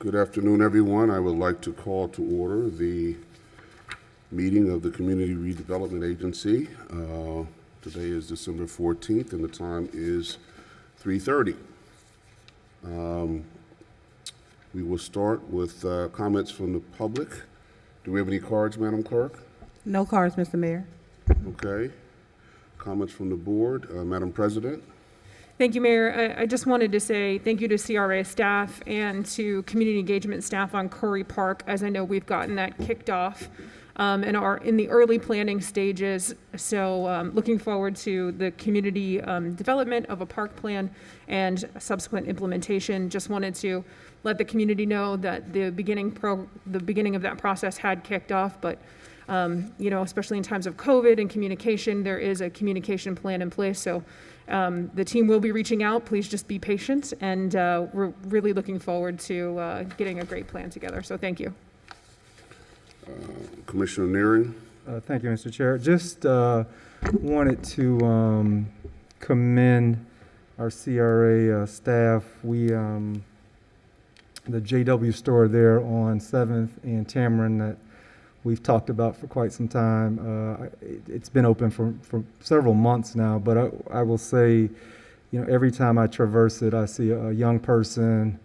Good afternoon, everyone. I would like to call to order the meeting of the Community Redevelopment Agency. Today is December 14th, and the time is 3:30. We will start with comments from the public. Do we have any cards, Madam Clerk? No cards, Mr. Mayor. Okay. Comments from the board. Madam President? Thank you, Mayor. I just wanted to say thank you to CRA staff and to community engagement staff on Curry Park, as I know we've gotten that kicked off and are in the early planning stages. So looking forward to the community development of a park plan and subsequent implementation. Just wanted to let the community know that the beginning of that process had kicked off, but especially in times of COVID and communication, there is a communication plan in place. So the team will be reaching out. Please just be patient, and we're really looking forward to getting a great plan together. So thank you. Commissioner Nearing? Thank you, Mr. Chair. Just wanted to commend our CRA staff. The JW store there on 7th and Tamarind that we've talked about for quite some time. It's been open for several months now, but I will say, every time I traverse it, I see a young person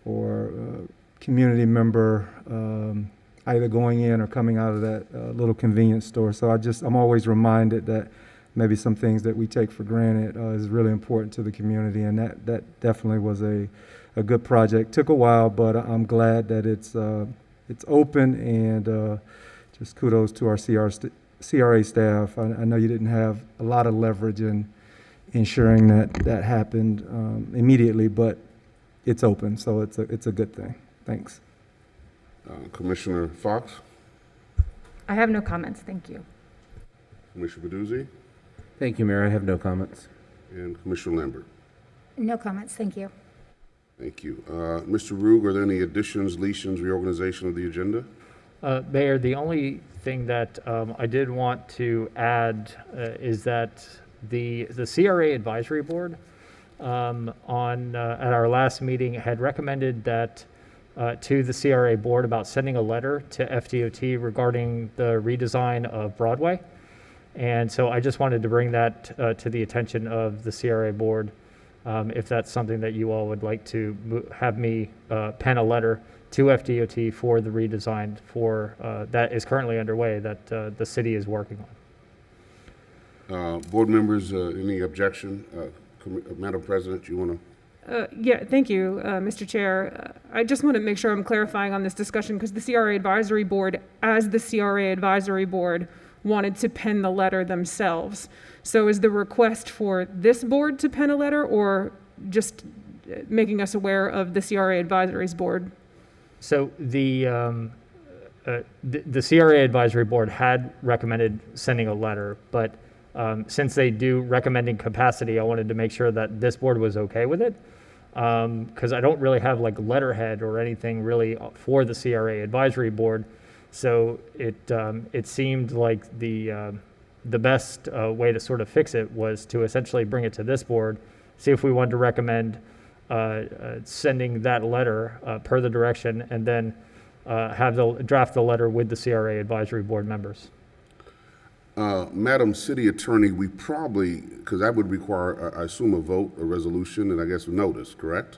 or a community member either going in or coming out of that little convenience store. So I'm always reminded that maybe some things that we take for granted is really important to the community, and that definitely was a good project. Took a while, but I'm glad that it's open, and just kudos to our CRA staff. I know you didn't have a lot of leverage in ensuring that happened immediately, but it's open, so it's a good thing. Thanks. Commissioner Fox? I have no comments, thank you. Commissioner Baduzzi? Thank you, Mayor. I have no comments. And Commissioner Lambert? No comments, thank you. Thank you. Mr. Rugg, are there any additions, deletions, reorganization of the agenda? Mayor, the only thing that I did want to add is that the CRA Advisory Board at our last meeting had recommended that to the CRA Board about sending a letter to FDOT regarding the redesign of Broadway. And so I just wanted to bring that to the attention of the CRA Board, if that's something that you all would like to have me pen a letter to FDOT for the redesign that is currently underway that the city is working on. Board members, any objection? Madam President, you want to? Yeah, thank you, Mr. Chair. I just want to make sure I'm clarifying on this discussion, because the CRA Advisory Board, as the CRA Advisory Board, wanted to pen the letter themselves. So is the request for this board to pen a letter, or just making us aware of the CRA Advisory's board? So the CRA Advisory Board had recommended sending a letter, but since they do recommending capacity, I wanted to make sure that this board was okay with it, because I don't really have like letterhead or anything really for the CRA Advisory Board. So it seemed like the best way to sort of fix it was to essentially bring it to this board, see if we wanted to recommend sending that letter per the direction, and then draft the letter with the CRA Advisory Board members. Madam City Attorney, we probably, because that would require, I assume, a vote, a resolution, and I guess a notice, correct?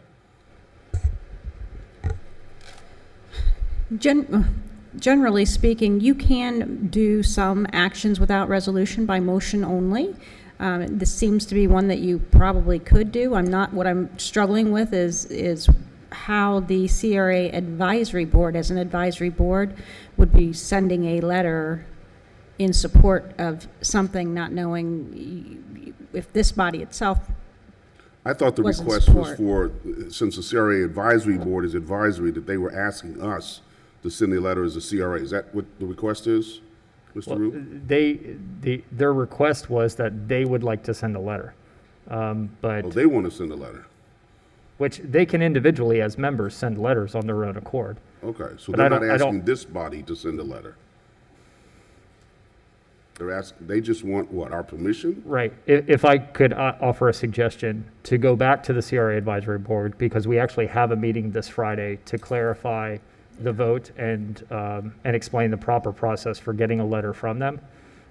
Generally speaking, you can do some actions without resolution by motion only. This seems to be one that you probably could do. What I'm struggling with is how the CRA Advisory Board, as an advisory board, would be sending a letter in support of something, not knowing if this body itself. I thought the request was for, since the CRA Advisory Board is advisory, that they were asking us to send a letter as a CRA. Is that what the request is, Mr. Rue? Their request was that they would like to send a letter, but they want to send a letter. Which they can individually, as members, send letters on their own accord. Okay, so but they're not asking this body to send a letter. They just want what, our permission? Right. If I could offer a suggestion to go back to the CRA Advisory Board, because we actually have a meeting this Friday to clarify the vote and explain the proper process for getting a letter from them,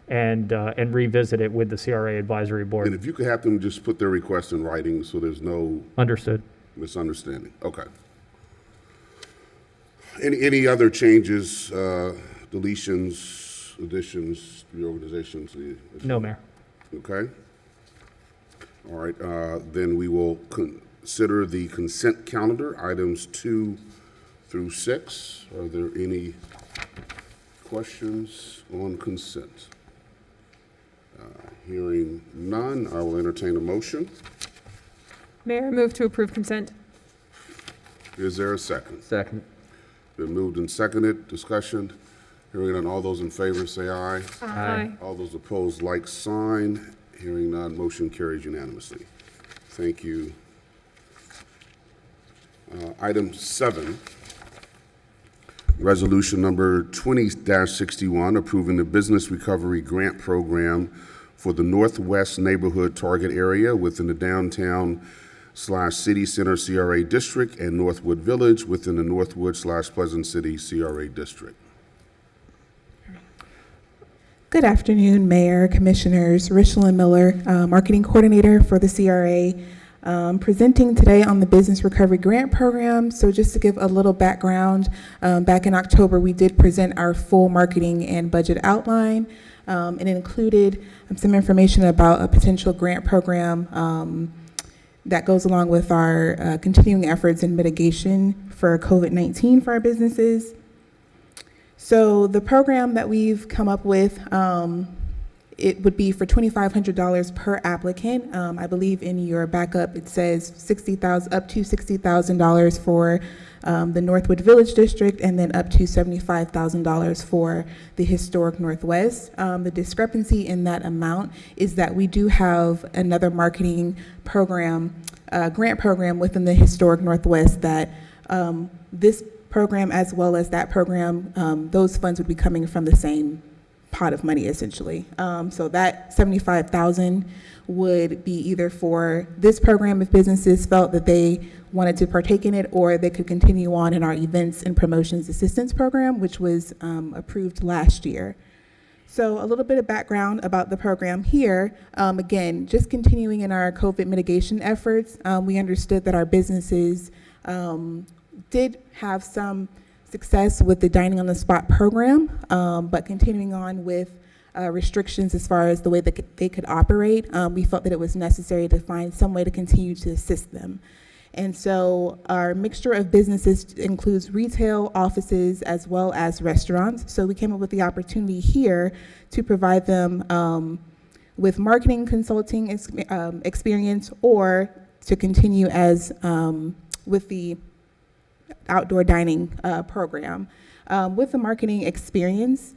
and revisit it with the CRA Advisory And Board. if you could have them just put their request in writing so there's no Understood. misunderstanding. Okay. Any other changes, deletions, additions, reorganizations? No, Mayor. Okay. All right, then we will consider the consent calendar, items 2 through 6. Are there any questions on consent? Hearing none, I will entertain a motion. Mayor, I move to approve consent. Is there a second? Second. Been moved and seconded. Discussion. Hearing none. All those in favor say aye. Aye. All those opposed, like sign. Hearing none. Motion carries unanimously. Thank you. Item 7. Resolution number 20-61, approving the Business Recovery Grant Program for the Northwest Neighborhood Target Area within the downtown/City Center CRA District and Northwood Village within the Northwood/Pleasant City CRA District. Good afternoon, Mayor, Commissioners. Richland Miller, Marketing Coordinator for the CRA, presenting today on the Business Recovery Grant Program. So just to give a little background, back in October, we did present our full marketing and budget outline. It included some information about a potential grant program that goes along with our continuing efforts in mitigation for COVID-19 for our businesses. So the program that we've come up with, it would be for $2,500 per applicant. I believe in your backup it says up to $60,000 for the Northwood Village District, and then up to $75,000 for the Historic Northwest. The discrepancy in that amount is that we do have another marketing program, grant program within the Historic Northwest that this program as well as that program, those funds would be coming from the same pot of money essentially. So that $75,000 would be either for this program if businesses felt that they wanted to partake in it, or they could continue on in our Events and Promotions Assistance Program, which was approved last year. So a little bit of background about the program here. Again, just continuing in our COVID mitigation efforts, we understood that our businesses did have some success with the Dining on the Spot program, but continuing on with restrictions as far as the way that they could operate, we felt that it was necessary to find some way to continue to assist them. And so our mixture of businesses includes retail, offices, as well as restaurants. So we came up with the opportunity here to provide them with marketing consulting experience, or to continue as with the outdoor dining program. With the marketing experience,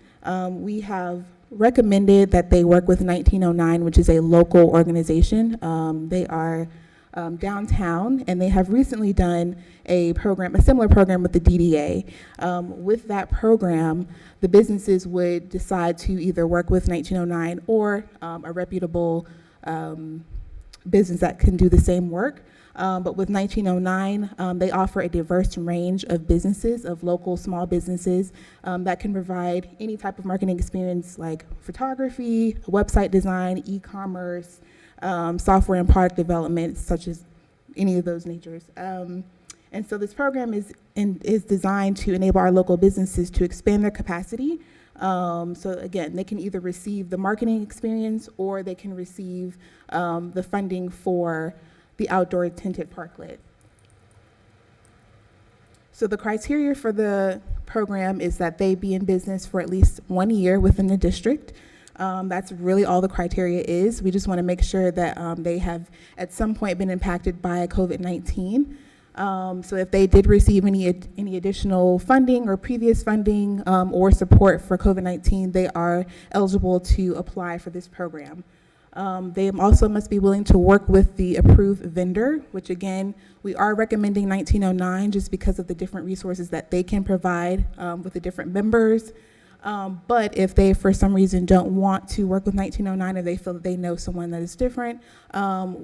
we have recommended that they work with 1909, which is a local organization. They are downtown, and they have recently done a similar program with the DDA. With that program, the businesses would decide to either work with 1909 or a reputable business that can do the same work. But with 1909, they offer a diverse range of businesses, of local small businesses that can provide any type of marketing experience like photography, website design, e-commerce, software and product development, such as any of those natures. And so this program is designed to enable our local businesses to expand their capacity. So again, they can either receive the marketing experience, or they can receive the funding for the outdoor tinted parklet. So the criteria for the program is that they be in business for at least 1 year within the district. That's really all the criteria is. We just want to make sure that they have at some point been impacted by COVID-19. So if they did receive any additional funding or previous funding or support for COVID-19, they are eligible to apply for this program. They also must be willing to work with the approved vendor, which again, we are recommending 1909 just because of the different resources that they can provide with the different members. But if they, for some reason, don't want to work with 1909, or they feel that they know someone that is different,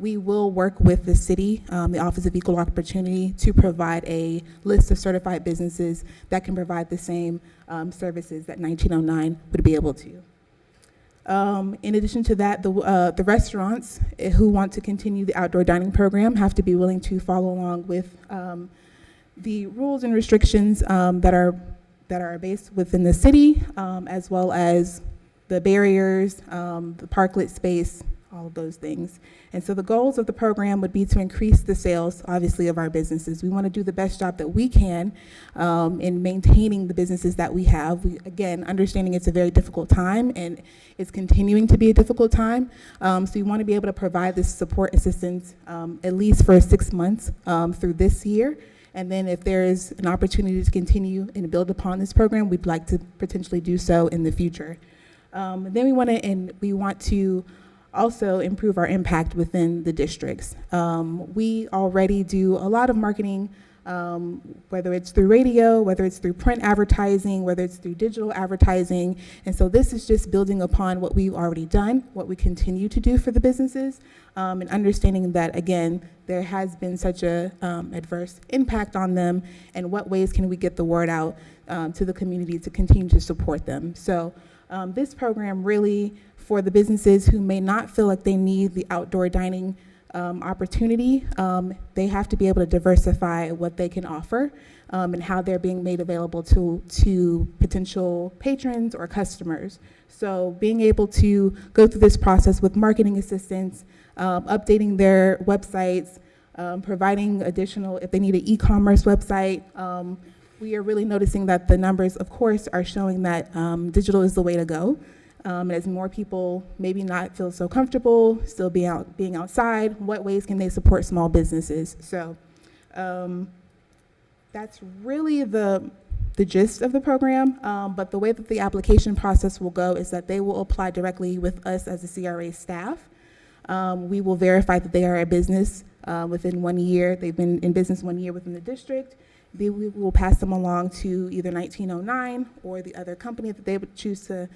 we will work with the city, the Office of Equal Opportunity, to provide a list of certified businesses that can provide the same services that 1909 would be able to. In addition to that, the restaurants who want to continue the outdoor dining program have to be willing to follow along with the rules and restrictions that are based within the city, as well as the barriers, the parklet space, all of those things. And so the goals of the program would be to increase the sales, obviously, of our businesses. We want to do the best job that we can in maintaining the businesses that we have. We, again, understanding it's a very difficult time, and it's continuing to be a difficult time. So we want to be able to provide this support assistance at least for 6 months through this year. And then if there is an opportunity to continue and build upon this program, we'd like to potentially do so in the future. Then we want to also improve our impact within the districts. We already do a lot of marketing, whether it's through radio, whether it's through print advertising, whether it's through digital advertising. And so this is just building upon what we've already done, what we continue to do for the businesses, and understanding that, again, there has been such a adverse impact on them, and what ways can we get the word out to the community to continue to support them. So this program really, for the businesses who may not feel like they need the outdoor dining opportunity, they have to be able to diversify what they can offer and how they're being made available to potential patrons or customers. So being able to go through this process with marketing assistance, updating their websites, providing additional, if they need an e-commerce website, we are really noticing that the numbers, of course, are showing that digital is the way to go. As more people maybe not feel so comfortable still being outside, what ways can they support small businesses? So that's really the gist of the program, but the way that the application process will go is that they will apply directly with us as a CRA staff. We will verify that they are a business within 1 year. They've been in business 1 year within the district. We will pass them along to either 1909 or the other company that they would choose to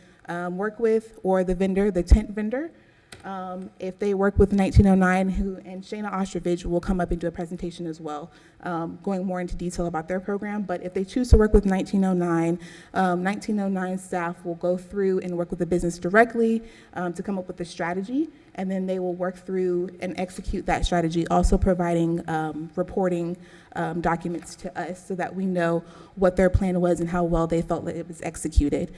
work with, or the vendor, the tent vendor. If they work with 1909, and Shayna Ostrovich will come up and do a presentation as well, going more into detail about their program. But if they choose to work with 1909, 1909 staff will go through and work with the business directly to come up with a strategy, and then they will work through and execute that strategy, also providing reporting documents to us so that we know what their plan was and how well they felt that it was executed.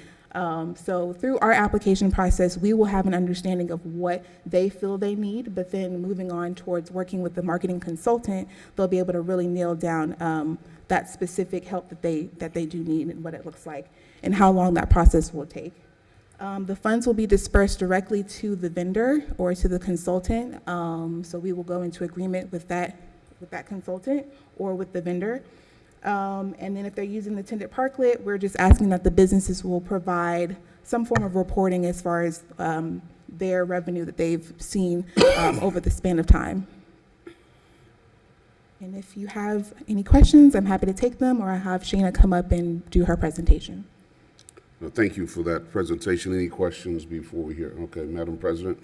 So through our application process, we will have an understanding of what they feel they need, but then moving on towards working with the marketing consultant, they'll be able to really nail down that specific help that they do need and what it looks like and how long that process will take. The funds will be dispersed directly to the vendor or to the consultant. So we will go into agreement with that consultant or with the vendor. And then if they're using the tenant parklet, we're just asking that the businesses will provide some form of reporting as far as their revenue that they've seen over the span of time. And if you have any questions, I'm happy to take them, or I have Shayna come up and do her presentation. Well, thank you for that presentation. Any questions before we hear? Okay, Madam President.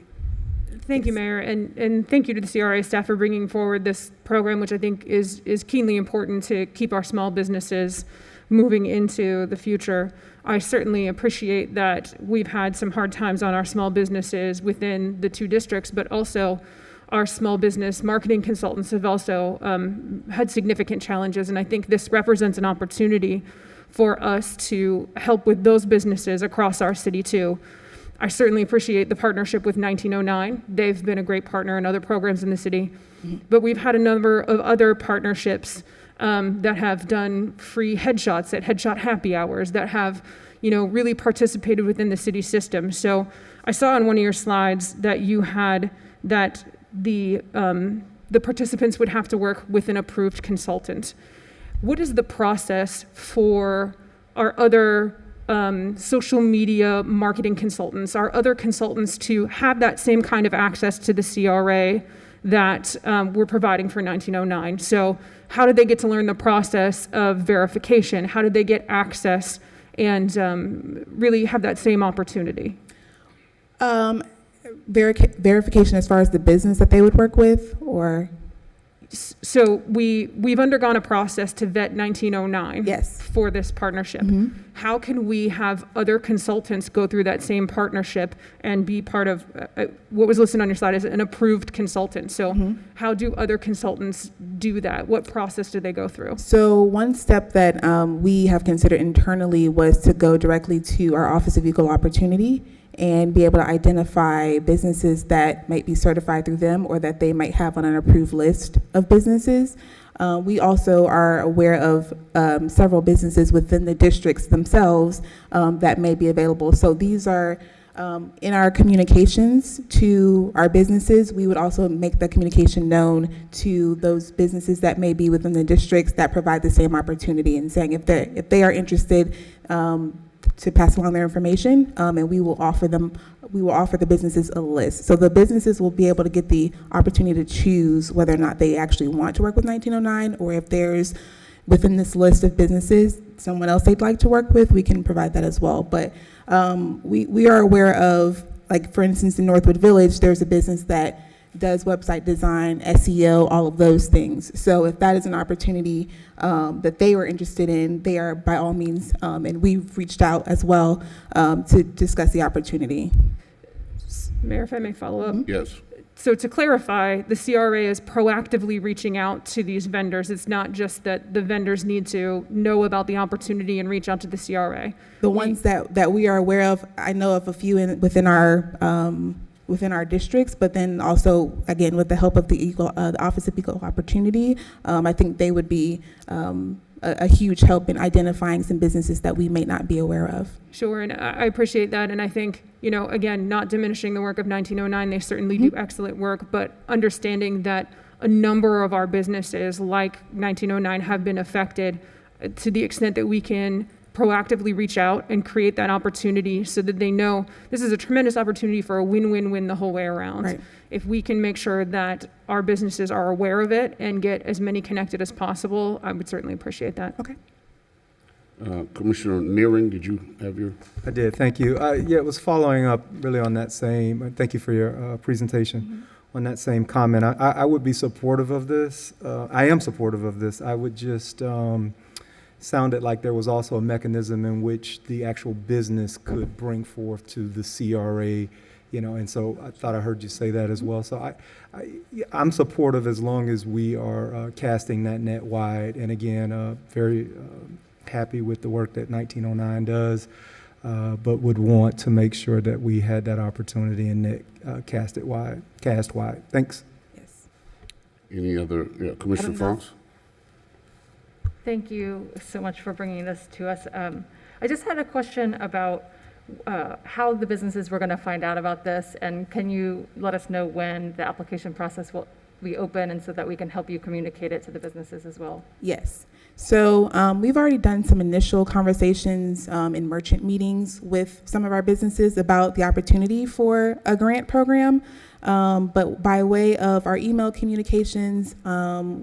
Thank you, Mayor, and thank you to the CRA staff for bringing forward this program, which I think is keenly important to keep our small businesses moving into the future. I certainly appreciate that we've had some hard times on our small businesses within the two districts, but also our small business marketing consultants have also had significant challenges, and I think this represents an opportunity for us to help with those businesses across our city too. I certainly appreciate the partnership with 1909. They've been a great partner in other programs in the city. But we've had a number of other partnerships that have done free headshots at headshot happy hours, that have, really participated within the city system. So I saw on one of your slides that you had that the participants would have to work with an approved consultant. What is the process for our other social media marketing consultants, our other consultants, to have that same kind of access to the CRA that we're providing for 1909? So how did they get to learn the process of verification? How did they get access and really have that same opportunity? Verification as far as the business that they would work with, or? So we've undergone a process to vet 1909 Yes. for this partnership. How can we have other consultants go through that same partnership and be part of what was listed on your slide as an approved consultant? So how do other consultants do that? What process do they go through? So one step that we have considered internally was to go directly to our Office of Equal Opportunity and be able to identify businesses that might be certified through them or that they might have on an approved list of businesses. We also are aware of several businesses within the districts themselves that may be available. So these are in our communications to our businesses. We would also make the communication known to those businesses that may be within the districts that provide the same opportunity, and saying if they are interested, to pass along their information, and we will offer the businesses a list. So the businesses will be able to get the opportunity to choose whether or not they actually want to work with 1909, or if there's within this list of businesses someone else they'd like to work with, we can provide that as well. But we are aware of, like, for instance, in Northwood Village, there's a business that does website design, SEO, all of those things. So if that is an opportunity that they were interested in, they are by all means, and we've reached out as well to discuss the opportunity. Mayor, if I may follow up. Yes. So to clarify, the CRA is proactively reaching out to these vendors. It's not just that the vendors need to know about the opportunity and reach out to the CRA. The ones that we are aware of, I know of a few within our districts, but then also, again, with the help of the Office of Equal Opportunity, I think they would be a huge help in identifying some businesses that we may not be aware of. Sure, and I appreciate that. And I think, again, not diminishing the work of 1909, they certainly do excellent work, but understanding that a number of our businesses, like 1909, have been affected to the extent that we can proactively reach out and create that opportunity so that they know this is a tremendous opportunity for a win-win-win the whole way around. Right. If we can make sure that our businesses are aware of it and get as many connected as possible, I would certainly appreciate that. Okay. Commissioner Nearing, did you have your? I did, thank you. Yeah, it was following up really on that same, thank you for your presentation. On that same comment, I would be supportive of this. I am supportive of this. I would just sounded like there was also a mechanism in which the actual business could bring forth to the CRA, and so I thought I heard you say that as well. So I'm supportive as long as we are casting that net wide. And again, very happy with the work that 1909 does, but would want to make sure that we had that opportunity and cast wide. Thanks. Yes. Any other, Commissioner Fox? Thank you so much for bringing this to us. I just had a question about how the businesses were going to find out about this, and can you let us know when the application process will be open, and so that we can help you communicate it to the businesses as well? Yes. So we've already done some initial conversations in merchant meetings with some of our businesses about the opportunity for a grant program. But by way of our email communications,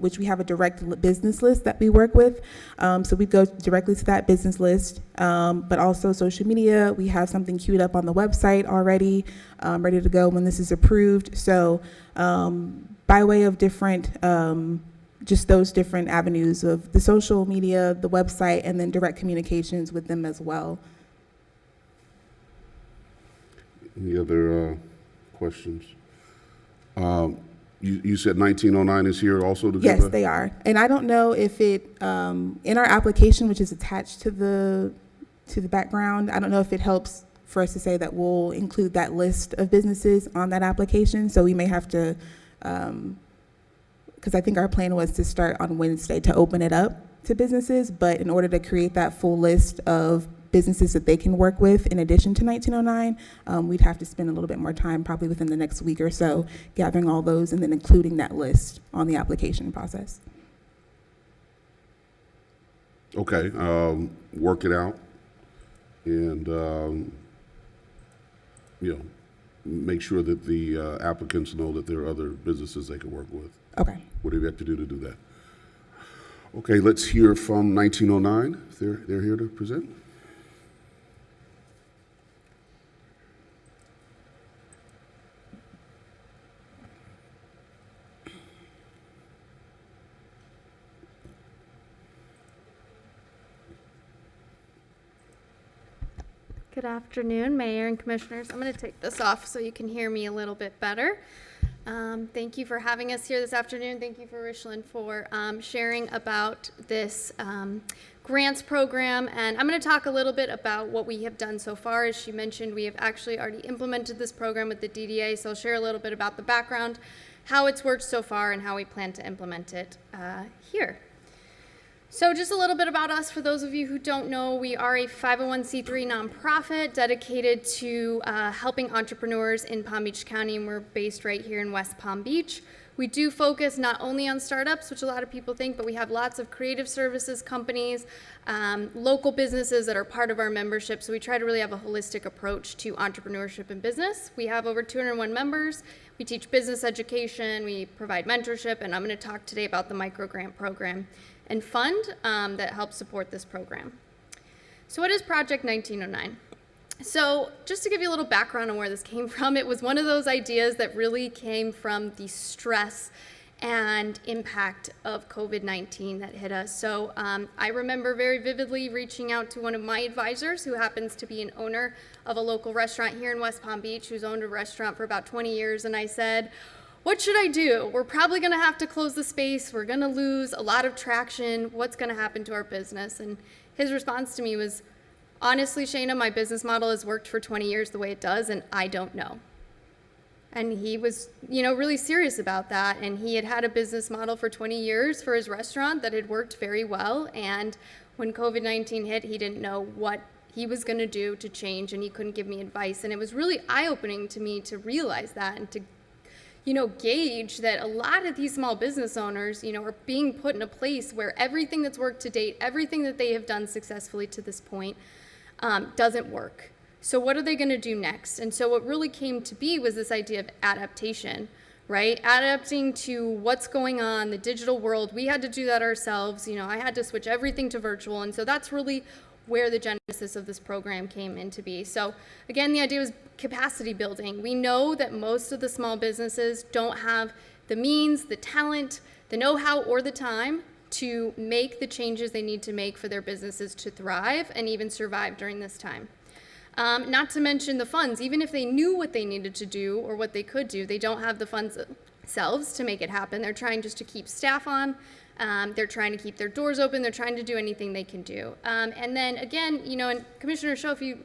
which we have a direct business list that we work with, so we go directly to that business list, but also social media. We have something queued up on the website already, ready to go when this is approved. So by way of different, just those different avenues of the social media, the website, and then direct communications with them as well. Any other questions? You said 1909 is here also to give Yes, they are. And I don't know if it, in our application, which is attached to the background, I don't know if it helps for us to say that we'll include that list of businesses on that application. So we may have to, because I think our plan was to start on Wednesday to open it up to businesses, but in order to create that full list of businesses that they can work with in addition to 1909, we'd have to spend a little bit more time, probably within the next week or so, gathering all those and then including that list on the application process. Okay, work it out and, make sure that the applicants know that there are other businesses they can work with. Okay. What do we have to do that? Okay, let's hear from 1909. They're here to present. Good afternoon, Mayor and Commissioners. I'm going to take this off so you can hear me a little bit better. Thank you for having us here this afternoon. Thank you for Richland for sharing about this grants program. And I'm going to talk a little bit about what we have done so far. As she mentioned, we have actually already implemented this program with the DDA, so I'll share a little bit about the background, how it's worked so far, and how we plan to implement it here. So just a little bit about us. For those of you who don't know, we are a 501c3 nonprofit dedicated to helping entrepreneurs in Palm Beach County, and we're based right here in West Palm Beach. We do focus not only on startups, which a lot of people think, but we have lots of creative services companies, local businesses that are part of our membership. So we try to really have a holistic approach to entrepreneurship and business. We have over 201 members. We teach business education, we provide mentorship, and I'm going to talk today about the micro grant program and fund that helps support this program. So what is Project 1909? So just to give you a little background on where this came from, it was one of those ideas that really came from the stress and impact of COVID-19 that hit us. So I remember very vividly reaching out to one of my advisors, who happens to be an owner of a local restaurant here in West Palm Beach, who's owned a restaurant for about 20 years, and I said, what should I do? We're probably gonna have to close the space. We're gonna lose a lot of traction. What's gonna happen to our business? And his response to me was, honestly, Shayna, my business model has worked for 20 years the way it does, and I don't know. And he was, really serious about that. And he had had a business model for 20 years for his restaurant that had worked very well. And when COVID-19 hit, he didn't know what he was gonna do to change, and he couldn't give me advice. And it was really eye-opening to me to realize that and to gauge that a lot of these small business owners, are being put in a place where everything that's worked to date, everything that they have done successfully to this point, doesn't work. So what are they going to do next? And so what really came to be was this idea of adaptation, right? Adapting to what's going on, the digital world. We had to do that ourselves. I had to switch everything to virtual. And so that's really where the genesis of this program came into be. So again, the idea was capacity building. We know that most of the small businesses don't have the means, the talent, the know-how, or the time to make the changes they need to make for their businesses to thrive and even survive during this time. Not to mention the funds. Even if they knew what they needed to do or what they could do, they don't have the funds themselves to make it happen. They're trying just to keep staff on. They're trying to keep their doors open. They're trying to do anything they can do. And then again, and Commissioner Schoaf, you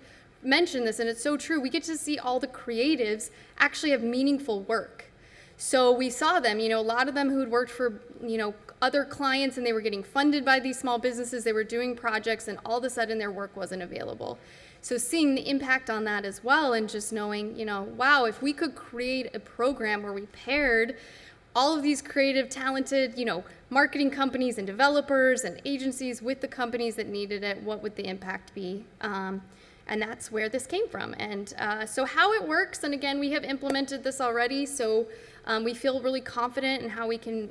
mentioned this, and it's so true, we get to see all the creatives actually have meaningful work. So we saw them, a lot of them who'd worked for, other clients, and they were getting funded by these small businesses. They were doing projects, and all of a sudden their work wasn't available. So seeing the impact on that as well, and just knowing, wow, if we could create a program where we paired all of these creative, talented, marketing companies and developers and agencies with the companies that needed it, what would the impact be? And that's where this came from. And so how it works, and again, we have implemented this already, so we feel really confident in how we can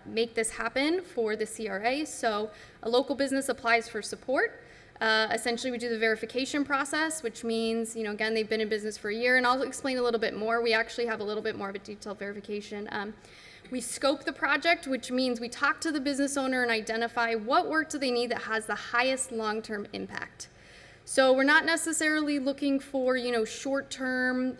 make this happen for the CRA. So a local business applies for support. Essentially, we do the verification process, which means, again, they've been in business for a year, and I'll explain a little bit more. We actually have a little bit more of a detailed verification. We scope the project, which means we talk to the business owner and identify what work do they need that has the highest long-term impact. So we're not necessarily looking for, short-term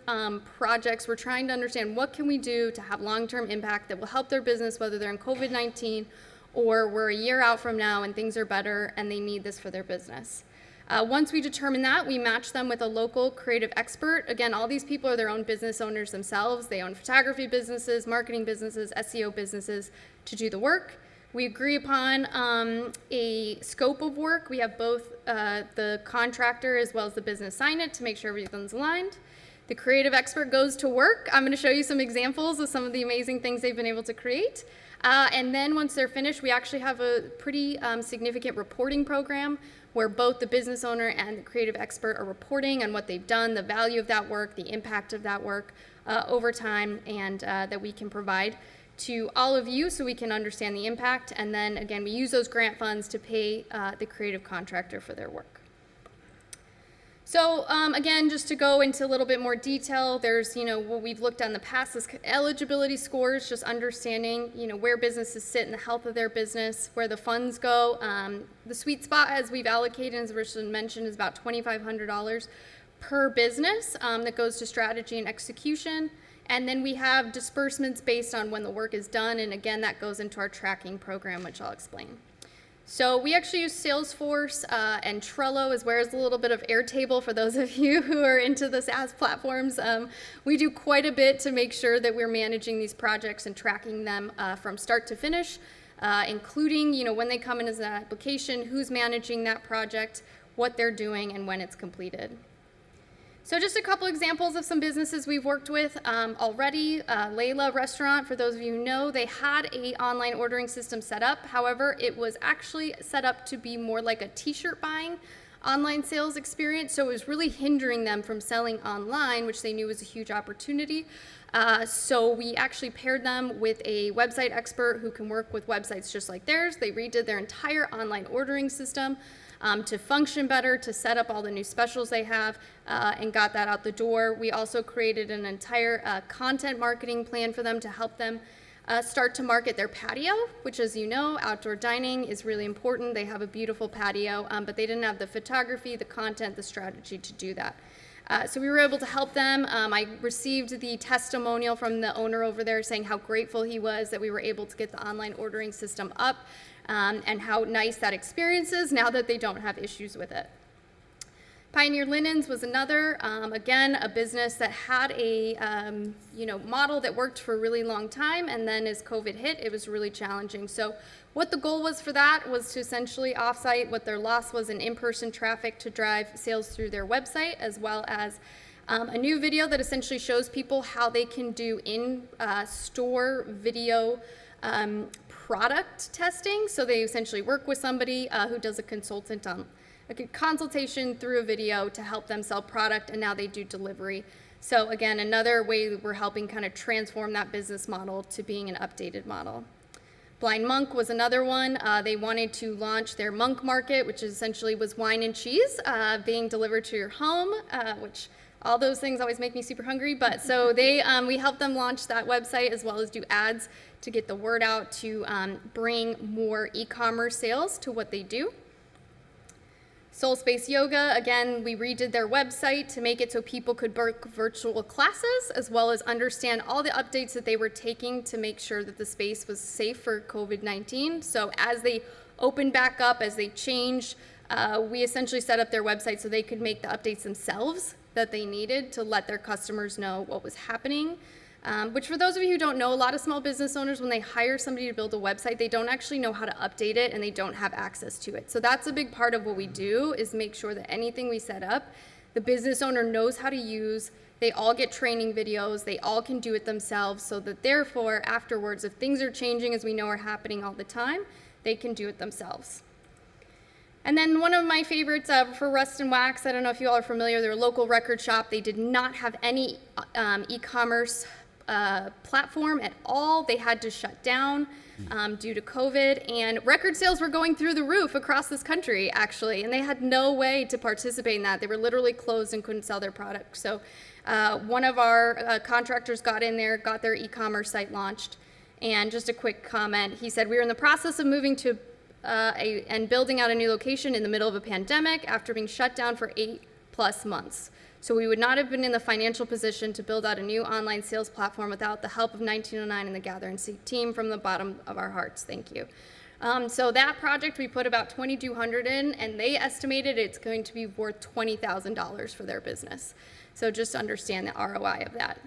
projects. We're trying to understand what can we do to have long-term impact that will help their business, whether they're in COVID-19 or we're a year out from now and things are better and they need this for their business. Once we determine that, we match them with a local creative expert. Again, all these people are their own business owners themselves. They own photography businesses, marketing businesses, SEO businesses to do the work. We agree upon a scope of work. We have both the contractor as well as the business sign it to make sure everything's aligned. The creative expert goes to work. I'm going to show you some examples of some of the amazing things they've been able to create. And then once they're finished, we actually have a pretty significant reporting program where both the business owner and the creative expert are reporting on what they've done, the value of that work, the impact of that work over time, and that we can provide to all of you so we can understand the impact. And then again, we use those grant funds to pay the creative contractor for their work. So again, just to go into a little bit more detail, there's, what we've looked at in the past is eligibility scores, just understanding, where businesses sit in the health of their business, where the funds go. The sweet spot, as we've allocated, as Richard mentioned, is about $2,500 per business that goes to strategy and execution. And then we have disbursements based on when the work is done. And again, that goes into our tracking program, which I'll explain. So we actually use Salesforce and Trello, as well as a little bit of Airtable for those of you who are into the SaaS platforms. We do quite a bit to make sure that we're managing these projects and tracking them from start to finish, including, when they come in as an application, who's managing that project, what they're doing, and when it's completed. So just a couple examples of some businesses we've worked with already. LEILA restaurant, for those of you who know, they had an online ordering system set up. However, it was actually set up to be more like a t-shirt buying online sales experience. So it was really hindering them from selling online, which they knew was a huge opportunity. So we actually paired them with a website expert who can work with websites just like theirs. They redid their entire online ordering system to function better, to set up all the new specials they have, and got that out the door. We also created an entire content marketing plan for them to help them start to market their patio, which, as you know, outdoor dining is really important. They have a beautiful patio, but they didn't have the photography, the content, the strategy to do that. So we were able to help them. I received the testimonial from the owner over there saying how grateful he was that we were able to get the online ordering system up, and how nice that experience is now that they don't have issues with it. Pioneer Linens was another, again, a business that had a model that worked for a really long time, and then as COVID hit, it was really challenging. So what the goal was for that was to essentially offsite what their loss was in in-person traffic to drive sales through their website, as well as a new video that essentially shows people how they can do in-store video product testing. So they essentially work with somebody who does a consultation through a video to help them sell product, and now they do delivery. So again, another way that we're helping kind of transform that business model to being an updated model. Blind Monk was another one. They wanted to launch their Monk Market, which essentially was wine and cheese being delivered to your home, which all those things always make me super hungry. But so we helped them launch that website, as well as do ads to get the word out to bring more e-commerce sales to what they do. Soul Space Yoga, again, we redid their website to make it so people could book virtual classes, as well as understand all the updates that they were taking to make sure that the space was safe for COVID-19. So as they opened back up, as they changed, we essentially set up their website so they could make the updates themselves that they needed to let their customers know what was happening. Which, for those of you who don't know, a lot of small business owners, when they hire somebody to build a website, they don't actually know how to update it, and they don't have access to it. So that's a big part of what we do, is make sure that anything we set up, the business owner knows how to use. They all get training videos. They all can do it themselves, so that therefore, afterwards, if things are changing, as we know are happening all the time, they can do it themselves. And then one of my favorites for Rust and Wax, I don't know if you all are familiar, they're a local record shop. They did not have any e-commerce platform at all. They had to shut down due to COVID, and record sales were going through the roof across this country, actually, and they had no way to participate in that. They were literally closed and couldn't sell their product. So one of our contractors got in there, got their e-commerce site launched, and just a quick comment, he said, "We were in the process of moving to and building out a new location in the middle of a pandemic after being shut down for 8+ months. So we would not have been in the financial position to build out a new online sales platform without the help of 1909 and the Gather and Seek team. From the bottom of our hearts, thank you." So that project, we put about $2,200 in, and they estimated it's going to be worth $20,000 for their business. So just understand the ROI of that.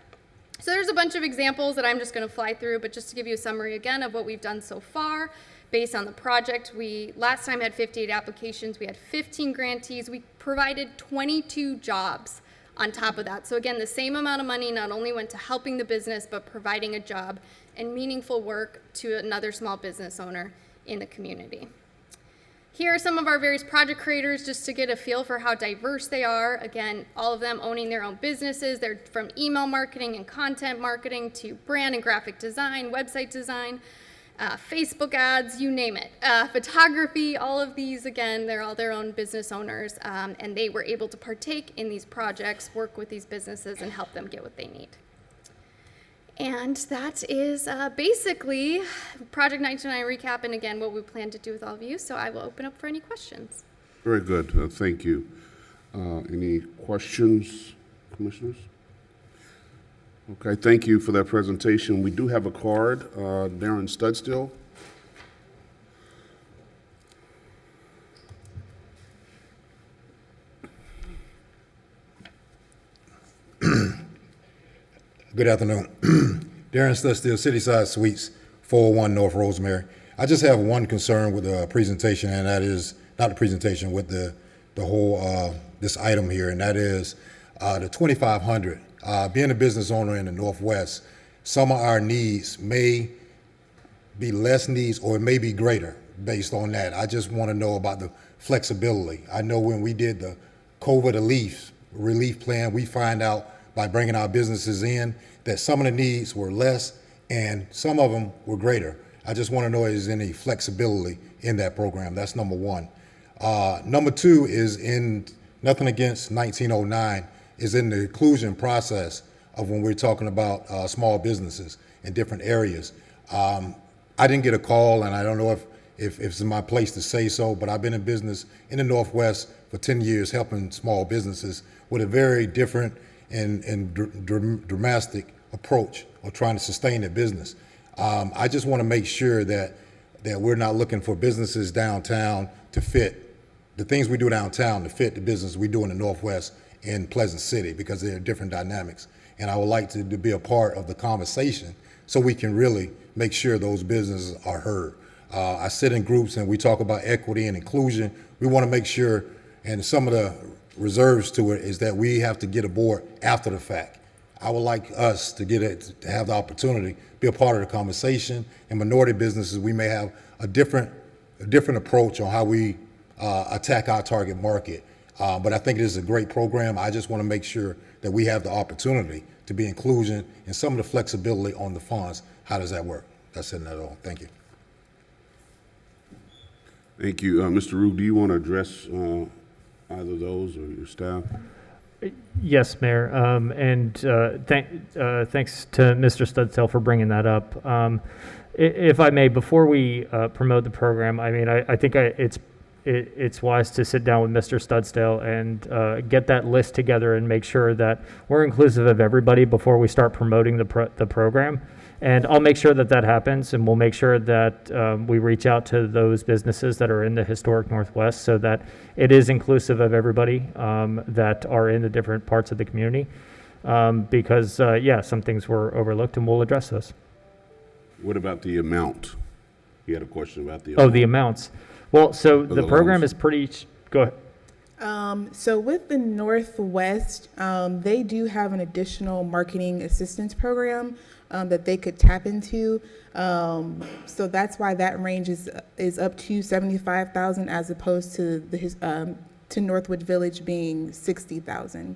So there's a bunch of examples that I'm just going to fly through, but just to give you a summary again of what we've done so far. Based on the project, we last time had 58 applications. We had 15 grantees. We provided 22 jobs on top of that. So again, the same amount of money not only went to helping the business, but providing a job and meaningful work to another small business owner in the community. Here are some of our various project creators, just to get a feel for how diverse they are. Again, all of them owning their own businesses. They're from email marketing and content marketing to brand and graphic design, website design. Facebook ads, you name it, photography, all of these, again, they're all their own business owners, and they were able to partake in these projects, work with these businesses, and help them get what they need. And that is basically Project 99 recap, and again, what we plan to do with all of you. So I will open up for any questions. Very good. Thank you. Any questions, commissioners? Okay, thank you for that presentation. We do have a card. Darren Studstill. Good afternoon. Darren Studstill, Cityside Suites, 401 North Rosemary. I just have one concern with the presentation, and that is, not the presentation, with the whole, this item here, and that is the 2,500. Being a business owner in the Northwest, some of our needs may be less needs or it may be greater based on that. I just want to know about the flexibility. I know when we did the COVID relief plan, we find out by bringing our businesses in that some of the needs were less and some of them were greater. I just want to know if there's any flexibility in that program. That's number one. Number two is in, nothing against 1909, is in the inclusion process of when we're talking about small businesses in different areas. I didn't get a call, and I don't know if it's in my place to say so, but I've been in business in the Northwest for 10 years helping small businesses with a very different and dramatic approach of trying to sustain their business. I just want to make sure that we're not looking for businesses downtown to fit the things we do downtown to fit the business we do in the Northwest in Pleasant City, because there are different dynamics. And I would like to be a part of the conversation so we can really make sure those businesses are heard. I sit in groups and we talk about equity and inclusion. We want to make sure, and some of the reserves to it is that we have to get aboard after the fact. I would like us to to have the opportunity, be a part of the conversation. And minority businesses, we may have a different approach on how we attack our target market. But I think it is a great program. I just want to make sure that we have the opportunity to be inclusion and some of the flexibility on the funds. How does that work? That's it in that all. Thank you. Thank you. Mr. Rue, do you want to address either of those or your staff? Yes, Mayor. Thanks to Mr. Studstill for bringing that up. If I may, before we promote the program, I mean, I think it's wise to sit down with Mr. Studstill and get that list together and make sure that we're inclusive of everybody before we start promoting the program. And I'll make sure that happens, and we'll make sure that we reach out to those businesses that are in the historic Northwest so that it is inclusive of everybody that are in the different parts of the community. Because, yeah, some things were overlooked, and we'll address those. What about the amount? You had a question about the amount. Oh, the amounts. Well, so the program is pretty, go ahead. So with the Northwest, they do have an additional marketing assistance program that they could tap into. So that's why that range is up to $75,000 as opposed to to Northwood Village being $60,000.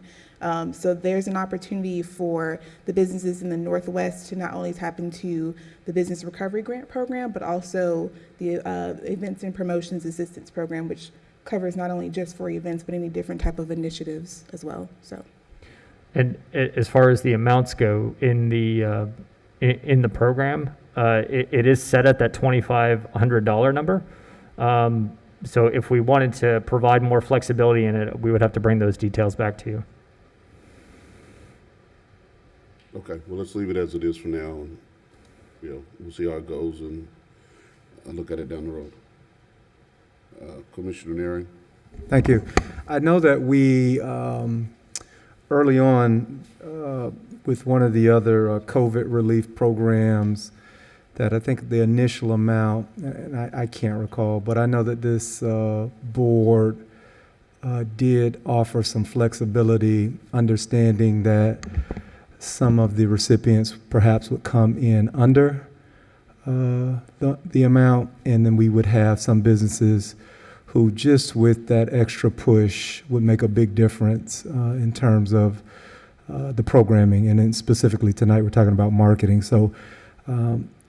So there's an opportunity for the businesses in the Northwest to not only tap into the Business Recovery Grant Program, but also the Events and Promotions Assistance Program, which covers not only just for events, but any different type of initiatives as well. So. And as far as the amounts go in the program, it is set at that $2,500 number. So if we wanted to provide more flexibility in it, we would have to bring those details back to you. Okay, well, let's leave it as it is for now, and we'll see how it goes, and I'll look at it down the road. Commissioner Neri. Thank you. I know that we early on with one of the other COVID relief programs, that I think the initial amount, and I can't recall, but I know that this board did offer some flexibility, understanding that some of the recipients perhaps would come in under the amount, and then we would have some businesses who just with that extra push would make a big difference in terms of the programming. And then specifically tonight, we're talking about marketing. So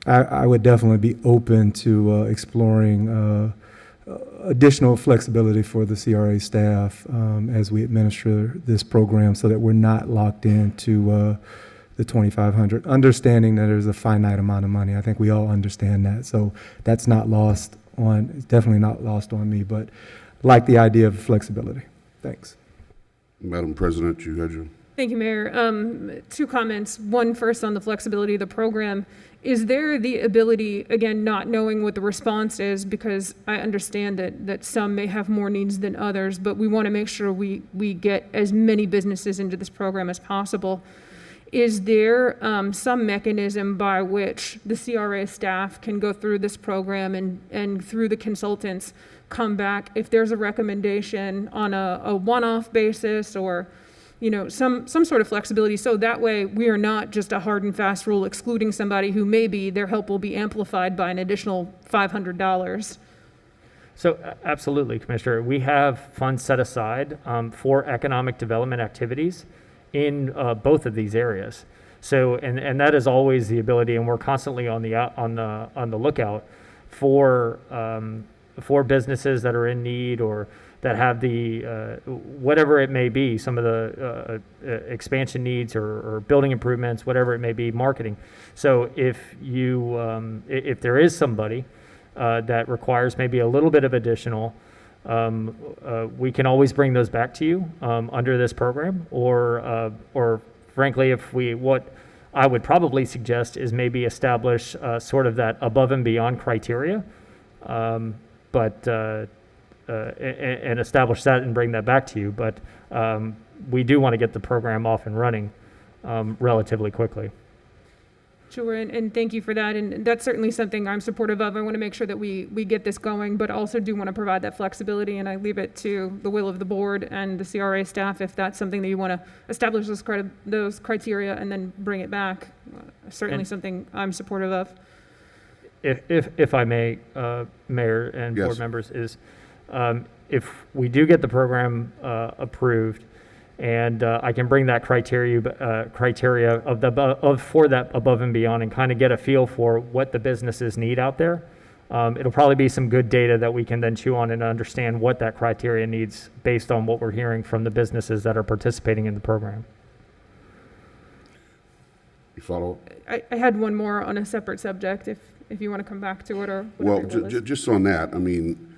I would definitely be open to exploring additional flexibility for the CRA staff as we administer this program so that we're not locked into the 2,500, understanding that there's a finite amount of money. I think we all understand that. So that's not lost on, it's definitely not lost on me, but like the idea of flexibility. Thanks. Madam President, you had your... Thank you, Mayor. Two comments. One first on the flexibility of the program. Is there the ability, again, not knowing what the response is, because I understand that some may have more needs than others, but we want to make sure we get as many businesses into this program as possible. Is there some mechanism by which the CRA staff can go through this program and through the consultants come back if there's a recommendation on a one-off basis, or some sort of flexibility, so that way we are not just a hard and fast rule excluding somebody who maybe their help will be amplified by an additional $500? So absolutely, Commissioner. We have funds set aside for economic development activities in both of these areas. So, and that is always the ability, and we're constantly on the lookout for businesses that are in need or that have the, whatever it may be, some of the expansion needs or building improvements, whatever it may be, marketing. So if if there is somebody that requires maybe a little bit of additional, we can always bring those back to you under this program, or frankly, what I would probably suggest is maybe establish sort of that above and beyond criteria, and establish that and bring that back to you. But we do want to get the program off and running relatively quickly. Sure, and thank you for that. And that's certainly something I'm supportive of. I want to make sure that we get this going, but also do want to provide that flexibility. And I leave it to the will of the board and the CRA staff if that's something that you want to establish those criteria and then bring it back. Certainly something I'm supportive of. If I may, Mayor and Yes. board members, is if we do get the program approved, and I can bring that criteria for that above and beyond, and kind of get a feel for what the businesses need out there. It'll probably be some good data that we can then chew on and understand what that criteria needs based on what we're hearing from the businesses that are participating in the program. You follow? I had one more on a separate subject if you want to come back to it or Well, whatever your will is. just on that, I mean,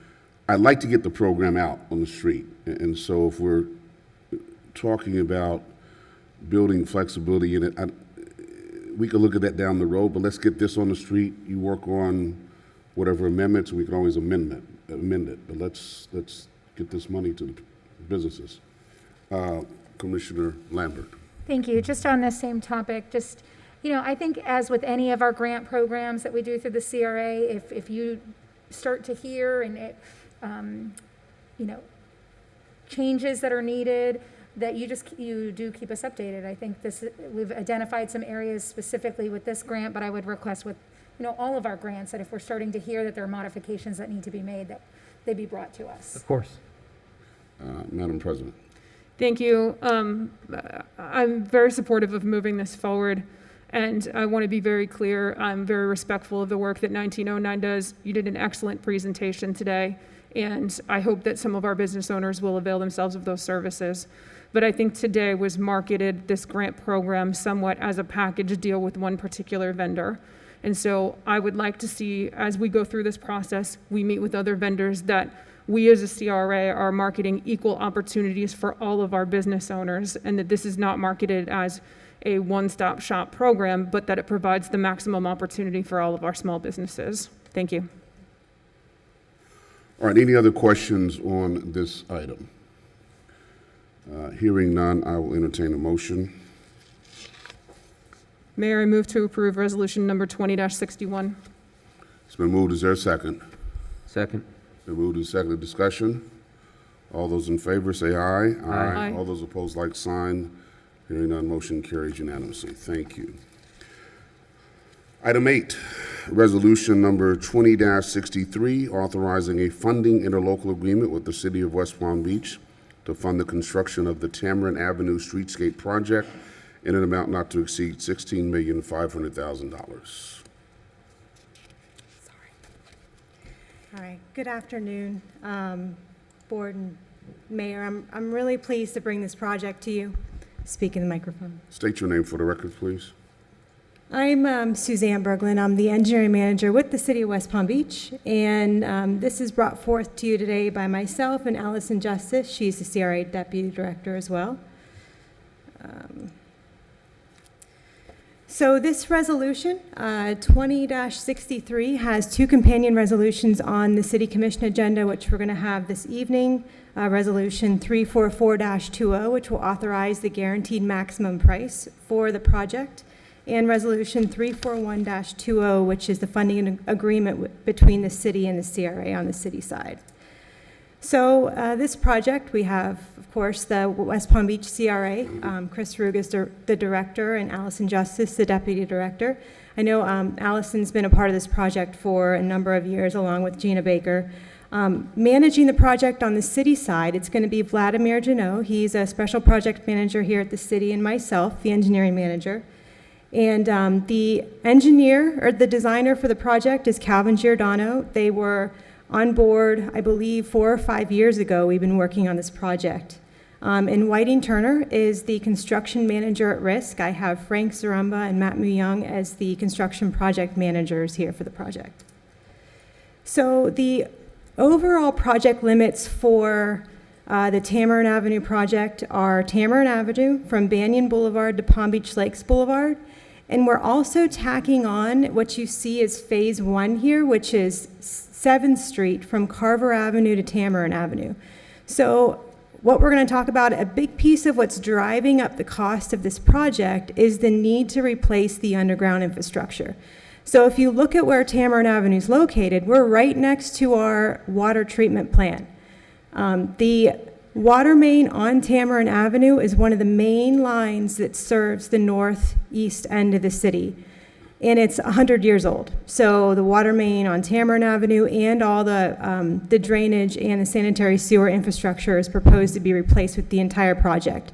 I'd like to get the program out on the street. And so if we're talking about building flexibility in it, we could look at that down the road, but let's get this on the street. You work on whatever amendments, we can always amend it. But let's get this money to the businesses. Commissioner Lambert. Thank you. Just on this same topic, I think as with any of our grant programs that we do through the CRA, if you start to hear and it, changes that are needed, that you do keep us updated. I think we've identified some areas specifically with this grant, but I would request with, all of our grants that if we're starting to hear that there are modifications that need to be made, that they be brought to us. Of course. Madam President. Thank you. I'm very supportive of moving this forward, and I want to be very clear. I'm very respectful of the work that 1909 does. You did an excellent presentation today, and I hope that some of our business owners will avail themselves of those services. But I think today was marketed, this grant program, somewhat as a package deal with one particular vendor. And so I would like to see, as we go through this process, we meet with other vendors, that we as a CRA are marketing equal opportunities for all of our business owners, and that this is not marketed as a one-stop shop program, but that it provides the maximum opportunity for all of our small businesses. Thank you. All right, any other questions on this item? Hearing none, I will entertain a motion. Mayor, I move to approve resolution number 20-61. It's been moved. Is there a second? Second. Been moved and seconded. Discussion. All those in favor say aye. Aye. All those opposed, like sign. Hearing none, motion carries unanimously. Thank you. Item 8, resolution number 20-63, authorizing a funding interlocal agreement with the City of West Palm Beach to fund the construction of the Tamarind Avenue Streetscape Project in an amount not to exceed $16,500,000. All right, good afternoon, Board and Mayor. I'm really pleased to bring this project to you. Speak in the microphone. State your name for the record, please. I'm Suzanne Berglund. I'm the engineering manager with the City of West Palm Beach, and this is brought forth to you today by myself and Allison Justice. She's the CRA Deputy Director as well. So this resolution, 20-63, has two companion resolutions on the City Commission agenda, which we're going to have this evening. Resolution 344-20, which will authorize the guaranteed maximum price for the project, and Resolution 341-20, which is the funding agreement between the city and the CRA on the city side. So this project, we have, of course, the West Palm Beach CRA. Chris Rug is the director, and Allison Justice, the deputy director. I know Allison's been a part of this project for a number of years, along with Gina Baker. Managing the project on the city side, it's going to be Vladimir Janot. He's a special project manager here at the city, and myself, the engineering manager. And the engineer, or the designer for the project, is Calvin Giordano. They were on board, I believe, 4 or 5 years ago. We've been working on this project. And Whiting Turner is the construction manager at risk. I have Frank Zarumba and Matt Muyung as the construction project managers here for the project. So the overall project limits for the Tamarind Avenue project are Tamarind Avenue from Banyan Blvd to Palm Beach Lakes Blvd. And we're also tacking on what you see as phase 1 here, which is 7th Street from Carver Avenue to Tamarind Avenue. So what we're going to talk about, a big piece of what's driving up the cost of this project is the need to replace the underground infrastructure. So if you look at where Tamarind Avenue is located, we're right next to our water treatment plant. The water main on Tamarind Avenue is one of the main lines that serves the northeast end of the city. And it's 100 years old. So the water main on Tamarind Avenue and all the drainage and the sanitary sewer infrastructure is proposed to be replaced with the entire project.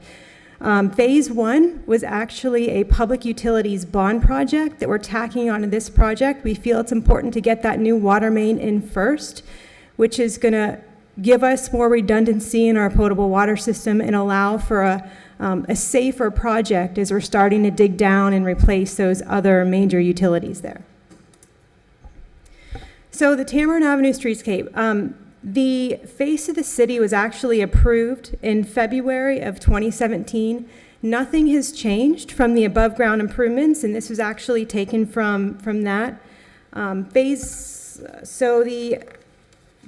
Phase 1 was actually a public utilities bond project that we're tacking onto this project. We feel it's important to get that new water main in first, which is going to give us more redundancy in our potable water system and allow for a safer project as we're starting to dig down and replace those other major utilities there. So the Tamarind Avenue streetscape, the face of the city was actually approved in February of 2017. Nothing has changed from the above ground improvements, and this was actually taken from that phase. So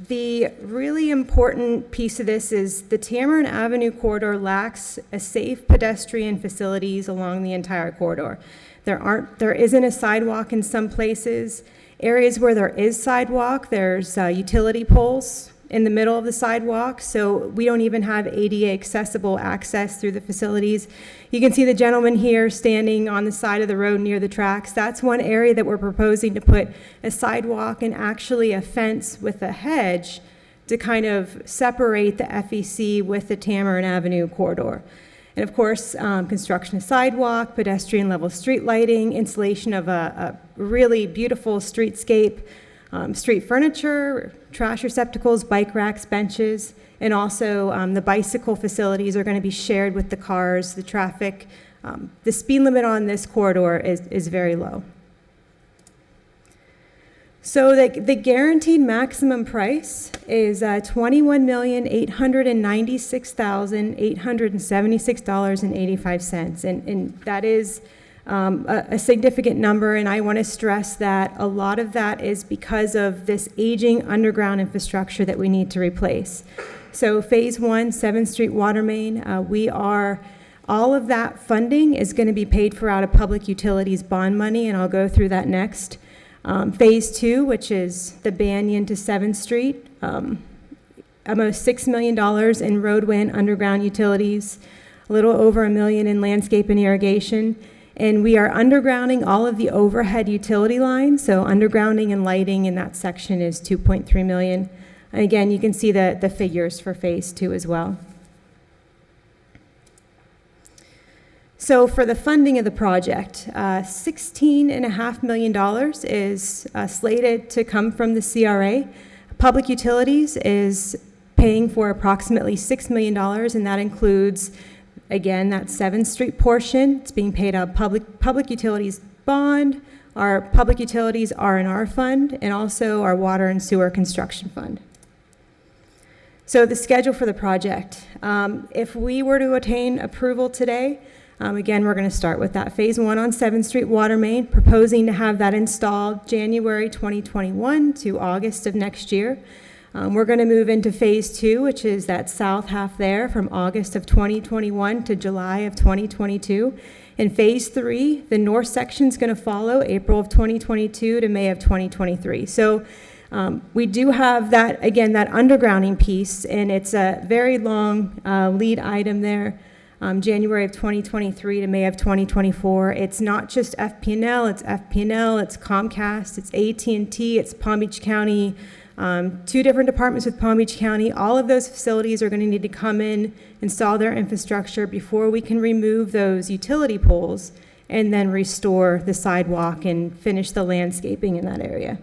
the really important piece of this is the Tamarind Avenue corridor lacks a safe pedestrian facilities along the entire corridor. There isn't a sidewalk in some places. Areas where there is sidewalk, there's utility poles in the middle of the sidewalk, so we don't even have ADA accessible access through the facilities. You can see the gentleman here standing on the side of the road near the tracks. That's one area that we're proposing to put a sidewalk and actually a fence with a hedge to kind of separate the FEC with the Tamarind Avenue corridor. And of course, construction of sidewalk, pedestrian level street lighting, installation of a really beautiful streetscape, street furniture, trash receptacles, bike racks, benches, and also the bicycle facilities are going to be shared with the cars, the traffic. The speed limit on this corridor is very low. So the guaranteed maximum price is $21,896,876.85, and that is a significant number, and I want to stress that a lot of that is because of this aging underground infrastructure that we need to replace. So phase 1, 7th Street water main, all of that funding is going to be paid for out of public utilities bond money, and I'll go through that next. Phase 2, which is the Banyan to 7th Street, almost $6 million in roadway and underground utilities, a little over $1 million in landscape and irrigation. And we are undergrounding all of the overhead utility lines, so undergrounding and lighting in that section is $2.3 million. And again, you can see the figures for phase 2 as well. So for the funding of the project, $16.5 million is slated to come from the CRA. Public utilities is paying for approximately $6 million, and that includes, again, that 7th Street portion. It's being paid out of public utilities bond, our public utilities R&R fund, and also our water and sewer construction fund. So the schedule for the project. If we were to attain approval today, again, we're going to start with that phase 1 on 7th Street water main, proposing to have that installed January 2021 to August of next year. We're going to move into phase 2, which is that south half there, from August of 2021 to July of 2022. In phase 3, the north section is going to follow April of 2022 to May of 2023. So we do have that, again, that undergrounding piece, and it's a very long lead item there, January of 2023 to May of 2024. It's not just FP&L, it's Comcast, it's AT&T, it's Palm Beach County, 2 different departments with Palm Beach County. All of those facilities are going to need to come in, install their infrastructure before we can remove those utility poles and then restore the sidewalk and finish the landscaping in that area.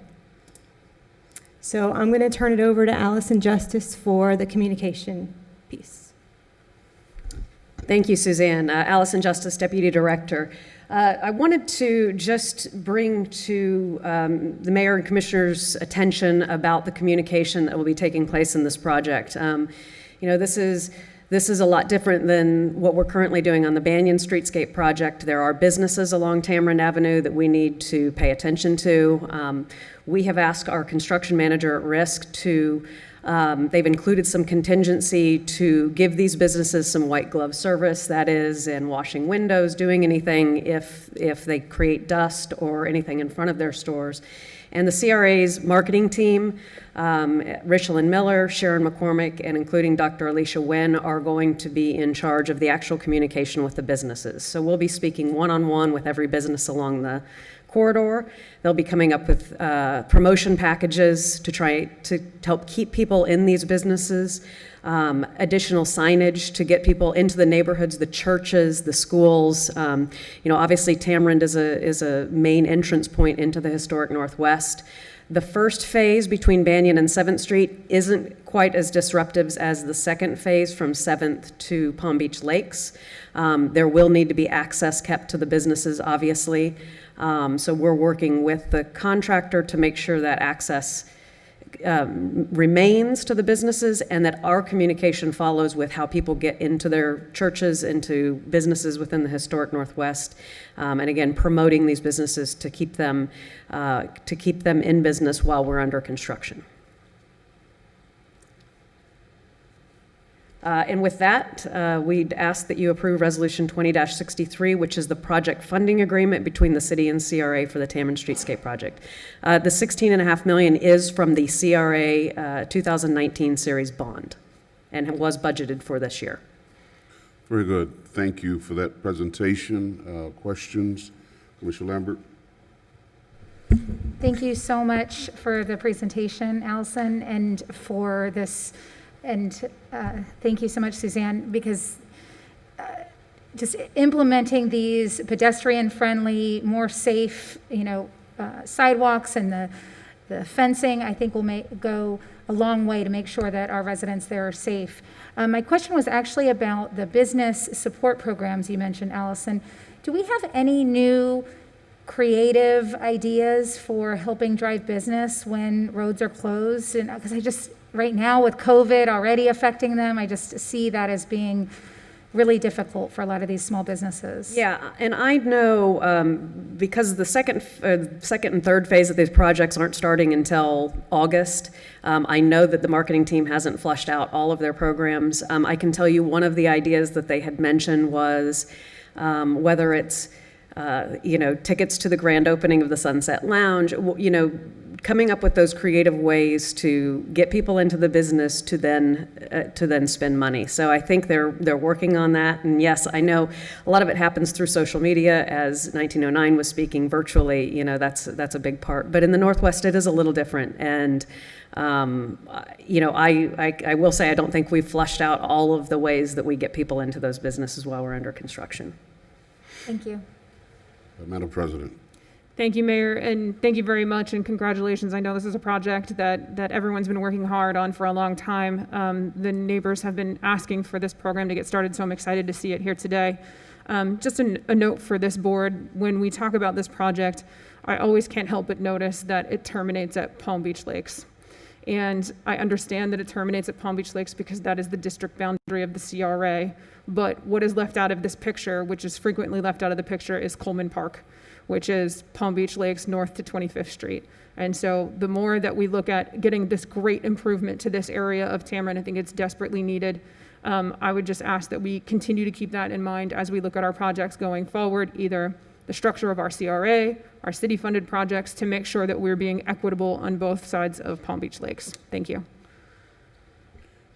So I'm going to turn it over to Allison Justice for the communication piece. Thank you, Suzanne. Allison Justice, Deputy Director. I wanted to just bring to the Mayor and Commissioners' attention about the communication that will be taking place in this project. This is a lot different than what we're currently doing on the Banyan Streetscape project. There are businesses along Tamarind Avenue that we need to pay attention to. We have asked our construction manager at risk to they've included some contingency to give these businesses some white glove service, that is, in washing windows, doing anything if they create dust or anything in front of their stores. And the CRA's marketing team, Richland Miller, Sharon McCormick, and including Dr. Alicia Nguyen, are going to be in charge of the actual communication with the businesses. So we'll be speaking one-on-one with every business along the corridor. They'll be coming up with promotion packages to try to help keep people in these businesses, additional signage to get people into the neighborhoods, the churches, the schools. Obviously Tamarind is a main entrance point into the historic Northwest. The first phase between Banyan and 7th Street isn't quite as disruptive as the second phase from 7th to Palm Beach Lakes. There will need to be access kept to the businesses, obviously. So we're working with the contractor to make sure that access remains to the businesses and that our communication follows with how people get into their churches, into businesses within the historic Northwest, and again, promoting these businesses to keep them in business while we're under construction. And with that, we'd ask that you approve Resolution 20-63, which is the project funding agreement between the city and CRA for the Tamarind Streetscape project. The $16.5 million is from the CRA 2019 series bond and was budgeted for this year. Very good. Thank you for that presentation. Questions? Commissioner Lambert? Thank you so much for the presentation, Allison, and for this. And thank you so much, Suzanne, because just implementing these pedestrian-friendly, more safe, sidewalks and the fencing, I think will go a long way to make sure that our residents there are safe. My question was actually about the business support programs you mentioned, Allison. Do we have any new creative ideas for helping drive business when roads are closed? And because right now with COVID already affecting them, I just see that as being really difficult for a lot of these small businesses. Yeah, and I know because the second and third phase of these projects aren't starting until August, I know that the marketing team hasn't flushed out all of their programs. I can tell you one of the ideas that they had mentioned was whether it's tickets to the grand opening of the Sunset Lounge, coming up with those creative ways to get people into the business to then spend money. So I think they're working on that. And yes, I know a lot of it happens through social media, as 1909 was speaking virtually. That's a big part. But in the Northwest, it is a little different. And I will say I don't think we've flushed out all of the ways that we get people into those businesses while we're under construction. Thank you. Madam President. Thank you, Mayor, and thank you very much, and congratulations. I know this is a project that everyone's been working hard on for a long time. The neighbors have been asking for this program to get started, so I'm excited to see it here today. Just a note for this board, when we talk about this project, I always can't help but notice that it terminates at Palm Beach Lakes. And I understand that it terminates at Palm Beach Lakes because that is the district boundary of the CRA. But what is left out of this picture, which is frequently left out of the picture, is Coleman Park, which is Palm Beach Lakes north to 25th Street. And so the more that we look at getting this great improvement to this area of Tamarind, I think it's desperately needed. I would just ask that we continue to keep that in mind as we look at our projects going forward, either the structure of our CRA, our city-funded projects, to make sure that we're being equitable on both sides of Palm Beach Lakes. Thank you.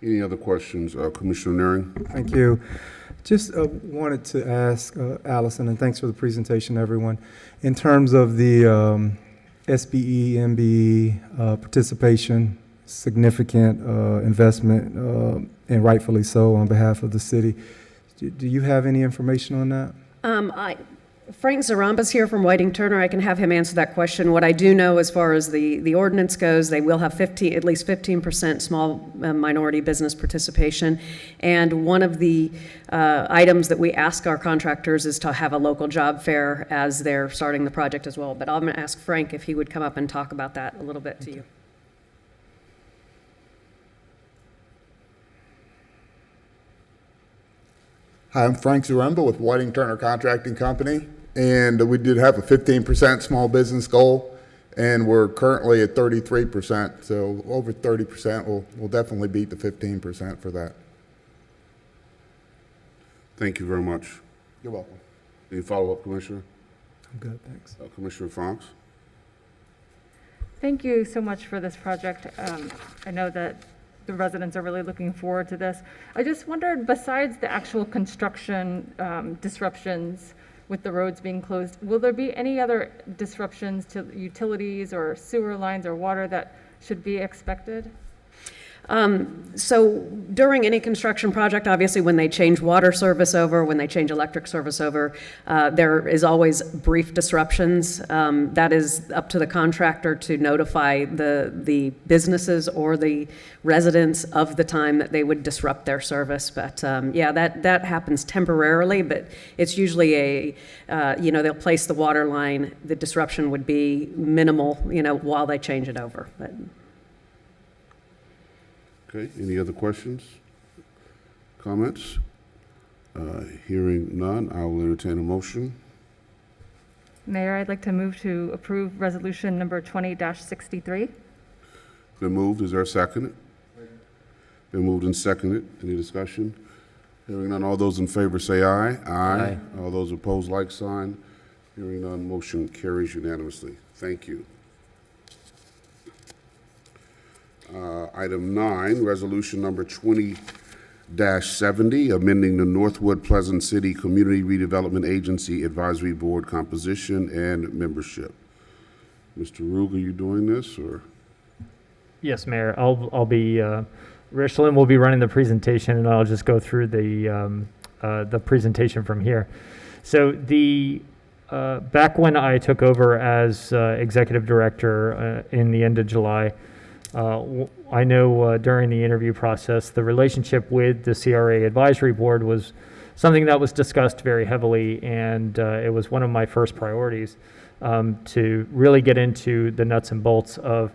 Any other questions? Commissioner Naring? Thank you. Just wanted to ask Allison, and thanks for the presentation, everyone. In terms of the SBE, MBE participation, significant investment, and rightfully so on behalf of the city. Do you have any information on that? Frank Zarambas here from Whiting Turner. I can have him answer that question. What I do know as far as the ordinance goes, they will have at least 15% small minority business participation. And one of the items that we ask our contractors is to have a local job fair as they're starting the project as well. But I'm going to ask Frank if he would come up and talk about that a little bit to you. Hi, I'm Frank Zaremba with Whiting Turner Contracting Company, and we did have a 15% small business goal, and we're currently at 33%, so over 30%. We'll definitely beat the 15% for that. Thank you very much. You're welcome. Any follow-up, Commissioner? I'm good, thanks. Commissioner Fox? Thank you so much for this project. I know that the residents are really looking forward to this. I just wondered, besides the actual construction disruptions with the roads being closed, will there be any other disruptions to utilities or sewer lines or water that should be expected? So during any construction project, obviously when they change water service over, when they change electric service over, there is always brief disruptions. That is up to the contractor to notify the businesses or the residents of the time that they would disrupt their service. But yeah, that happens temporarily, but it's usually they'll place the water line. The disruption would be minimal, while they change it over. But Okay, any other questions, comments? Hearing none, I will entertain a motion. Mayor, I'd like to move to approve resolution number 20-63. Been moved, is there a second? Been moved and seconded, any discussion? Hearing none, all those in favor say aye. Aye. All those opposed, like sign. Hearing none, motion carries unanimously. Thank you. Item 9, resolution number 20-70, amending the Northwood Pleasant City Community Redevelopment Agency Advisory Board composition and membership. Mr. Rugg, are you doing this, or? Yes, Mayor. I'll be, Richland will be running the presentation, and I'll just go through the presentation from here. So back when I took over as executive director in the end of July, I know during the interview process, the relationship with the CRA Advisory Board was something that was discussed very heavily, and it was one of my first priorities to really get into the nuts and bolts of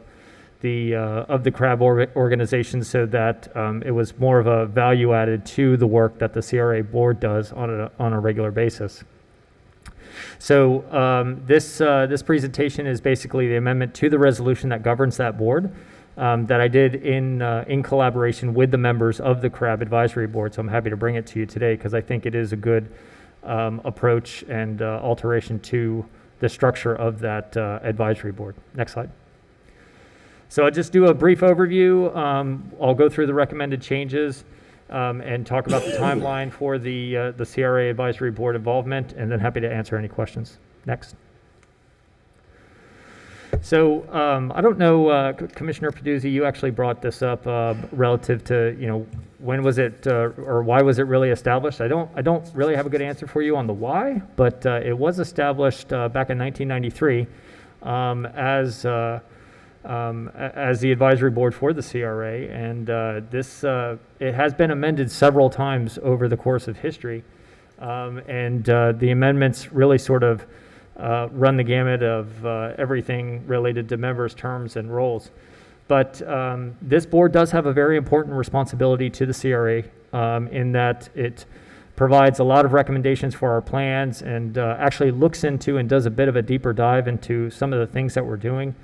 the CRAB organization, so that it was more of a value added to the work that the CRA Board does on a regular basis. So this presentation is basically the amendment to the resolution that governs that board. That I did in collaboration with the members of the CRAB Advisory Board. So I'm happy to bring it to you today because I think it is a good approach and alteration to the structure of that advisory board. Next slide. So I'll just do a brief overview. I'll go through the recommended changes and talk about the timeline for the CRA Advisory Board involvement, and then happy to answer any questions. Next. So I don't know, Commissioner Peduzzi, you actually brought this up relative to when was it, or why was it really established? I don't really have a good answer for you on the why, but it was established back in 1993 as the advisory board for the CRA, and it has been amended several times over the course of history, and the amendments really sort of run the gamut of everything related to members' terms and roles. But this board does have a very important responsibility to the CRA in that it provides a lot of recommendations for our plans and actually looks into and does a bit of a deeper dive into some of the things that we're doing,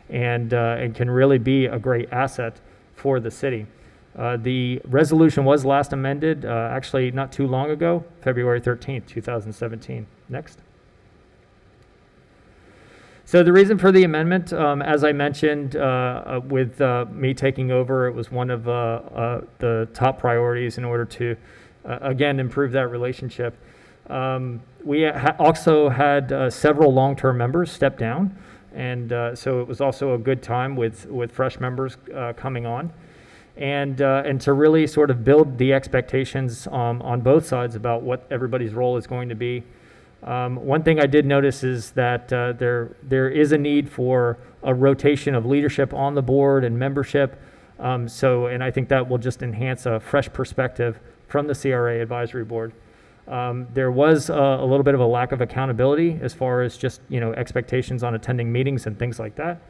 and can really be a great asset for the city. The resolution was last amended actually not too long ago, February 13th, 2017. Next. So the reason for the amendment, as I mentioned, with me taking over, it was one of the top priorities in order to, again, improve that relationship. We also had several long-term members step down, and so it was also a good time with fresh members coming on, and to really sort of build the expectations on both sides about what everybody's role is going to be. One thing I did notice is that there is a need for a rotation of leadership on the board and membership. And I think that will just enhance a fresh perspective from the CRA advisory board. There was a little bit of a lack of accountability as far as just expectations on attending meetings and things like that.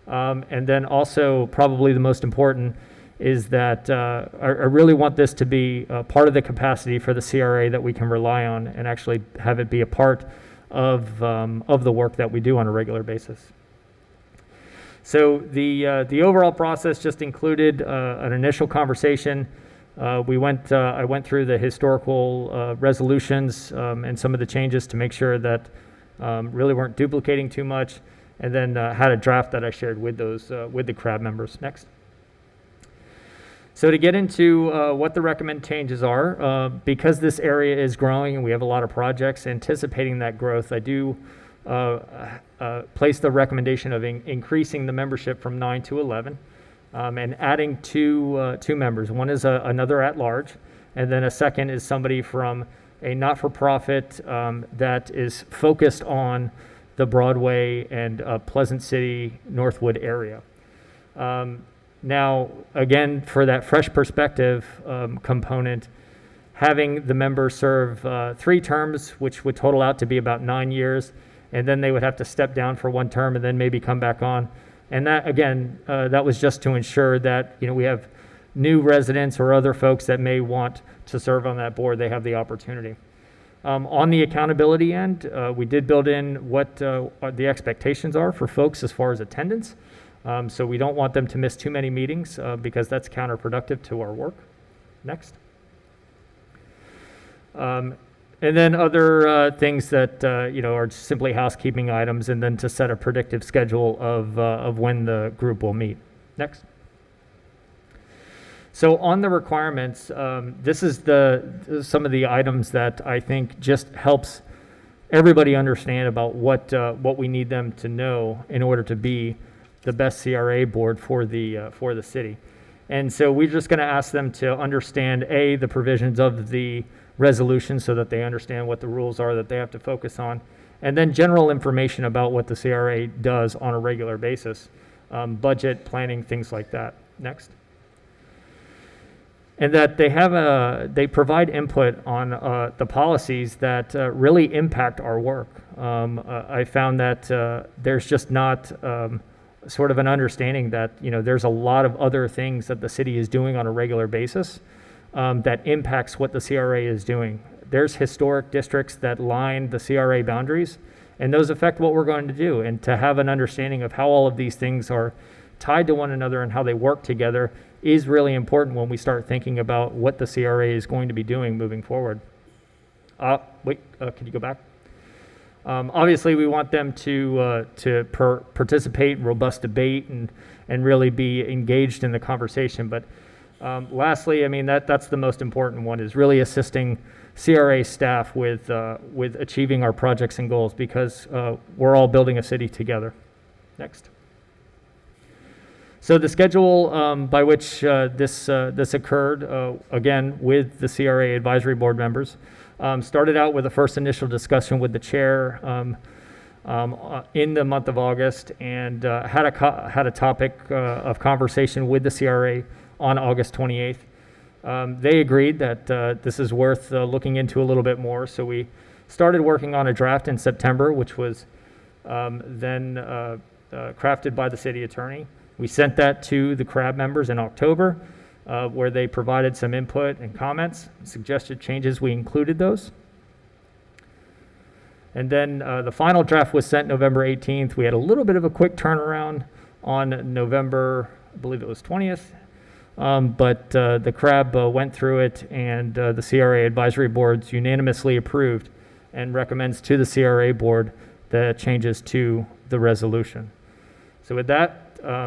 And then also probably the most important is that I really want this to be part of the capacity for the CRA that we can rely on and actually have it be a part of the work that we do on a regular basis. So the overall process just included an initial conversation. I went through the historical resolutions and some of the changes to make sure that really weren't duplicating too much, and then had a draft that I shared with with the CRAB members. Next. So to get into what the recommended changes are, because this area is growing and we have a lot of projects anticipating that growth, I do place the recommendation of increasing the membership from 9 to 11 and adding two members. One is another at-large, and then a second is somebody from a not-for-profit that is focused on the Broadway and Pleasant City, Northwood area. Now, again, for that fresh perspective component, having the members serve 3 terms, which would total out to be about 9 years, and then they would have to step down for 1 term and then maybe come back on. And that, again, that was just to ensure that we have new residents or other folks that may want to serve on that board, they have the opportunity. On the accountability end, we did build in what the expectations are for folks as far as attendance. So we don't want them to miss too many meetings because that's counterproductive to our work. Next. And then other things that are simply housekeeping items, and then to set a predictive schedule of when the group will meet. Next. So on the requirements, this is some of the items that I think just helps everybody understand about what we need them to know in order to be the best CRA board for the city. And so we're just going to ask them to understand the provisions of the resolution so that they understand what the rules are that they have to focus on, and then general information about what the CRA does on a regular basis, budget, planning, things like that. Next. And that they provide input on the policies that really impact our work. I found that there's just not sort of an understanding that there's a lot of other things that the city is doing on a regular basis that impacts what the CRA is doing. There's historic districts that line the CRA boundaries, and those affect what we're going to do. And to have an understanding of how all of these things are tied to one another and how they work together is really important when we start thinking about what the CRA is going to be doing moving forward. Could you go back? Obviously, we want them to participate in robust debate and really be engaged in the conversation. But lastly, I mean, that's the most important one, is really assisting CRA staff with achieving our projects and goals, because we're all building a city together. Next. So the schedule by which this occurred, again, with the CRA advisory board members, started out with a first initial discussion with the chair in the month of August, and had a topic of conversation with the CRA on August 28th. They agreed that this is worth looking into a little bit more, so we started working on a draft in September, which was then crafted by the city attorney. We sent that to the CRAB members in October, where they provided some input and comments, suggested changes. We included those. And then the final draft was sent November 18th. We had a little bit of a quick turnaround on November, I believe it was 20th. But the CRAB went through it, and the CRA advisory boards unanimously approved and recommends to the CRA board the changes to the resolution. So with that,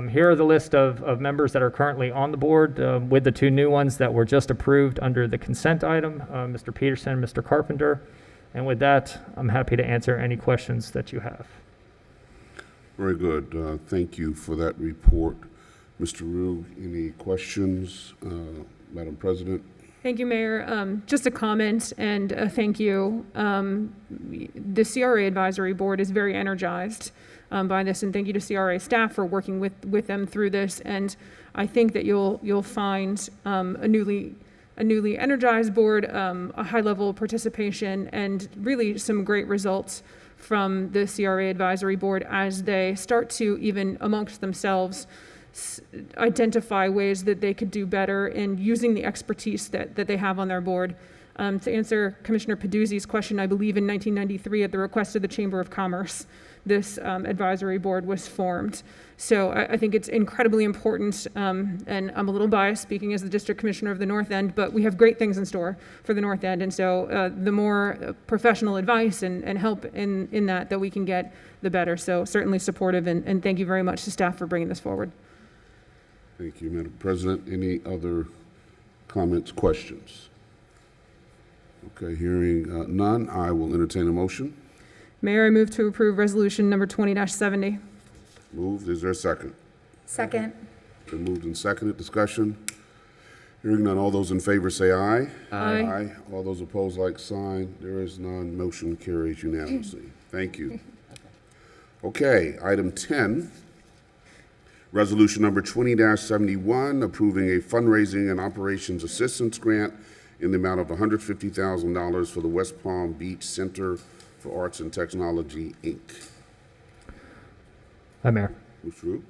here are the list of members that are currently on the board, with the two new ones that were just approved under the consent item, Mr. Peterson, Mr. Carpenter. And with that, I'm happy to answer any questions that you have. Very good. Thank you for that report. Mr. Rue, any questions? Madam President? Thank you, Mayor. Just a comment and a thank you. The CRA Advisory Board is very energized by this, and thank you to CRA staff for working with them through this. And I think that you'll find a newly energized board, a high level of participation, and really some great results from the CRA Advisory Board as they start to, even amongst themselves, identify ways that they could do better in using the expertise that they have on their board. To answer Commissioner Peduzzi's question, I believe in 1993, at the request of the Chamber of Commerce, this advisory board was formed. So I think it's incredibly important, and I'm a little biased speaking as the District Commissioner of the North End, but we have great things in store for the North End, and so the more professional advice and help in that we can get, the better. So certainly supportive, and thank you very much to staff for bringing this forward. Thank you, Madam President. Any other comments, questions? Okay, hearing none, I will entertain a motion. Mayor, I move to approve resolution number 20-70. Moved. Is there a second? Second. Been moved and seconded. Discussion. Hearing none, all those in favor say aye. Aye. Aye. All those opposed, like sign. There is none. Motion carries unanimously. Thank you. Okay, item 10. Resolution number 20-71, approving a fundraising and operations assistance grant in the amount of $150,000 for the West Palm Beach Center for Arts and Technology, Inc. Hi, Mayor. Mr. Root?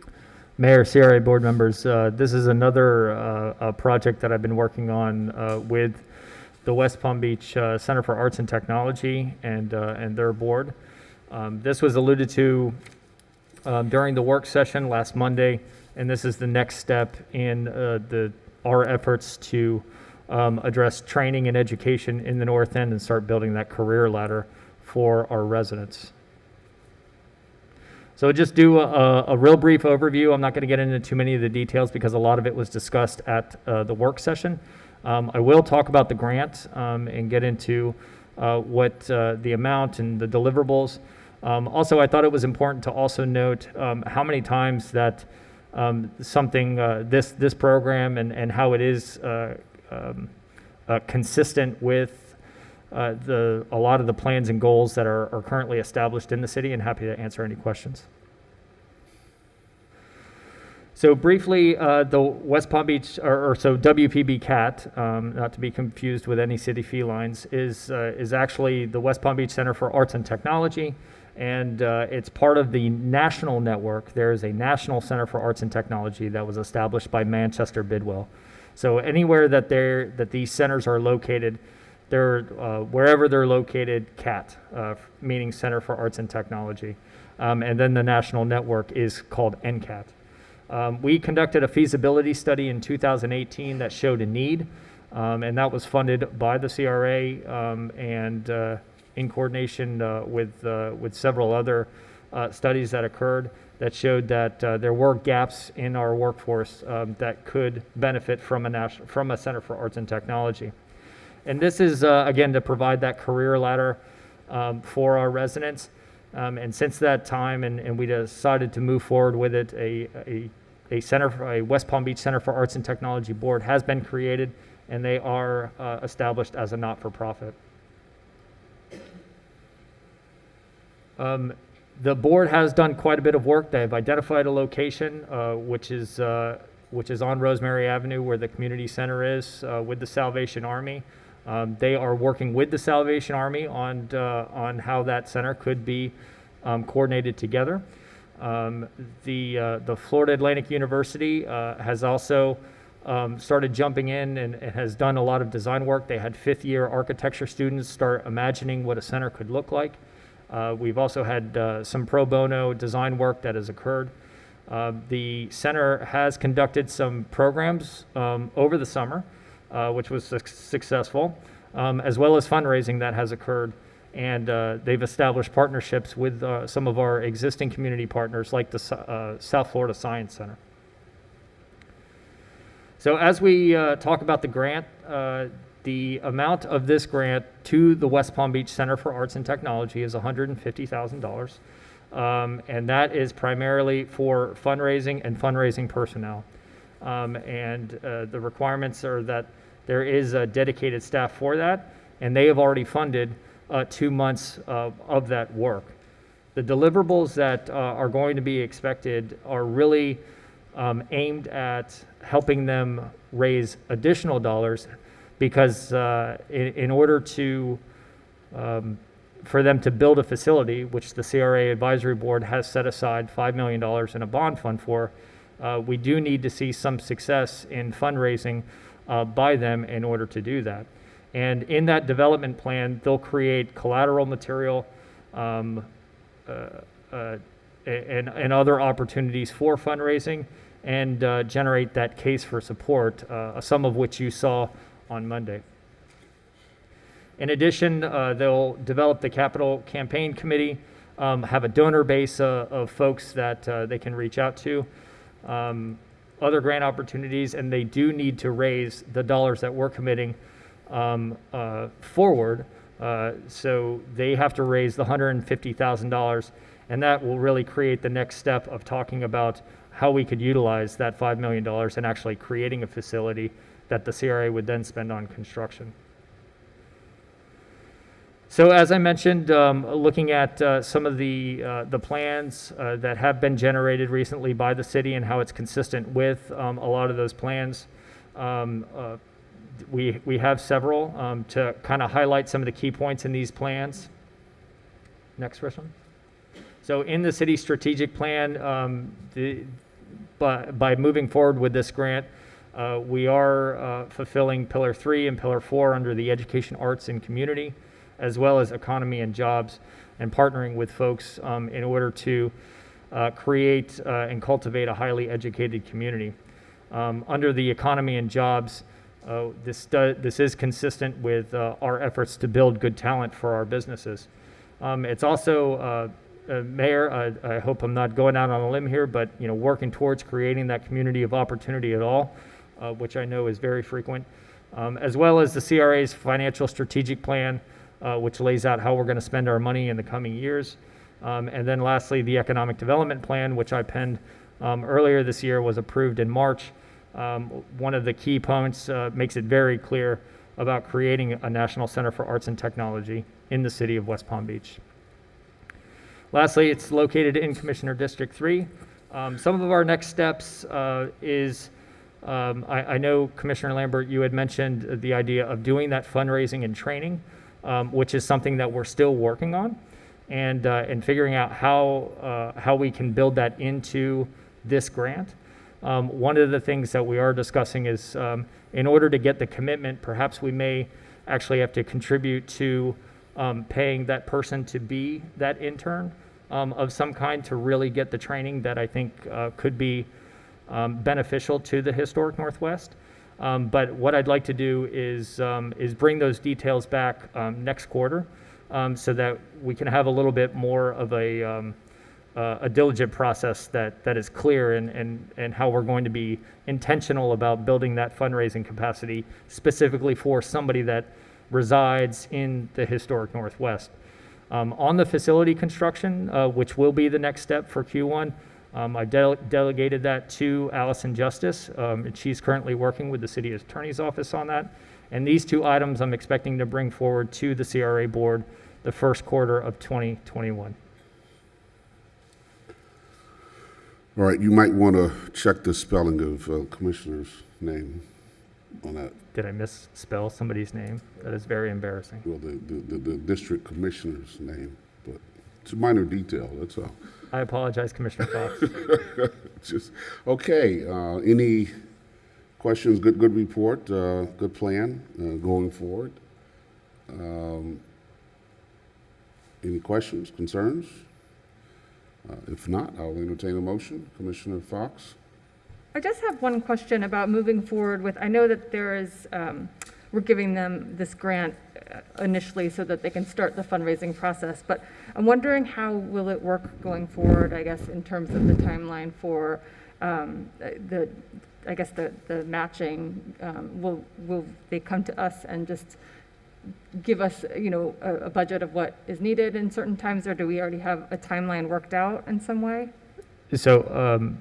Mayor, CRA board members, this is another project that I've been working on with the West Palm Beach Center for Arts and Technology and their board. This was alluded to during the work session last Monday, and this is the next step in our efforts to address training and education in the North End and start building that career ladder for our residents. So just do a real brief overview. I'm not going to get into too many of the details because a lot of it was discussed at the work session. I will talk about the grant and get into what the amount and the deliverables. Also, I thought it was important to also note how many times that this program and how it is consistent with a lot of the plans and goals that are currently established in the city, and happy to answer any questions. So briefly, the West Palm Beach, so WPB CAT, not to be confused with any city felines, is actually the West Palm Beach Center for Arts and Technology, and it's part of the national network. There is a National Center for Arts and Technology that was established by Manchester Bidwell. So anywhere that these centers are located, wherever they're located, CAT, meaning Center for Arts and Technology. And then the national network is called NCAT. We conducted a feasibility study in 2018 that showed a need, and that was funded by the CRA and in coordination with several other studies that occurred that showed that there were gaps in our workforce that could benefit from a Center for Arts and Technology. And this is, again, to provide that career ladder for our residents. And since that time, and we decided to move forward with it, a West Palm Beach Center for Arts and Technology board has been created, and they are established as a not-for-profit. The board has done quite a bit of work. They have identified a location, which is on Rosemary Avenue, where the community center is, with the Salvation Army. They are working with the Salvation Army on how that center could be coordinated together. The Florida Atlantic University has also started jumping in and has done a lot of design work. They had fifth-year architecture students start imagining what a center could look like. We've also had some pro bono design work that has occurred. The center has conducted some programs over the summer, which was successful, as well as fundraising that has occurred. And they've established partnerships with some of our existing community partners, like the South Florida Science Center. So as we talk about the grant, the amount of this grant to the West Palm Beach Center for Arts and Technology is $150,000. And that is primarily for fundraising and fundraising personnel. The requirements are that there is a dedicated staff for that, and they have already funded 2 months of that work. The deliverables that are going to be expected are really aimed at helping them raise additional dollars, because in order to for them to build a facility, which the CRA Advisory Board has set aside $5 million in a bond fund for, we do need to see some success in fundraising by them in order to do that. And in that development plan, they'll create collateral material and other opportunities for fundraising, and generate that case for support, some of which you saw on Monday. In addition, they'll develop the capital campaign committee, have a donor base of folks that they can reach out to, other grant opportunities, and they do need to raise the dollars that we're committing forward. So they have to raise the $150,000, and that will really create the next step of talking about how we could utilize that $5 million and actually creating a facility that the CRA would then spend on construction. So as I mentioned, looking at some of the plans that have been generated recently by the city and how it's consistent with a lot of those plans, we have several to kind of highlight some of the key points in these plans. Next question. So in the city strategic plan, by moving forward with this grant, we are fulfilling Pillar 3 and Pillar 4 under the Education, Arts, and Community, as well as Economy and Jobs, and partnering with folks in order to create and cultivate a highly educated community. Under the Economy and Jobs, this is consistent with our efforts to build good talent for our businesses. It's also, Mayor, I hope I'm not going out on a limb here, but working towards creating that community of opportunity at all, which I know is very frequent, as well as the CRA's financial strategic plan, which lays out how we're going to spend our money in the coming years. And then lastly, the economic development plan, which I penned earlier this year, was approved in March. One of the key points makes it very clear about creating a National Center for Arts and Technology in the city of West Palm Beach. Lastly, it's located in Commissioner District 3. Some of our next steps is, I know Commissioner Lambert, you had mentioned the idea of doing that fundraising and training, which is something that we're still working on, and figuring out how we can build that into this grant. One of the things that we are discussing is, in order to get the commitment, perhaps we may actually have to contribute to paying that person to be that intern of some kind, to really get the training that I think could be beneficial to the historic Northwest. But what I'd like to do is bring those details back next quarter, so that we can have a little bit more of a diligent process that is clear, and how we're going to be intentional about building that fundraising capacity specifically for somebody that resides in the historic Northwest. On the facility construction, which will be the next step for Q1, I delegated that to Allison Justice, and she's currently working with the city attorney's office on that. And these two items I'm expecting to bring forward to the CRA board the first quarter of 2021. All right, you might want to check the spelling of Commissioner's name on that. Did I misspell somebody's name? That is very embarrassing. Well, the district commissioner's name, but it's a minor detail, that's all. I apologize, Commissioner Fox. Just, okay, any questions? Good report, good plan going forward. Any questions, concerns? If not, I'll entertain a motion. Commissioner Fox? I just have one question about moving forward with, I know that there is, we're giving them this grant initially so that they can start the fundraising process, but I'm wondering how will it work going forward, I guess, in terms of the timeline for the matching. Will they come to us and just give us, a budget of what is needed in certain times, or do we already have a timeline worked out in some way? So,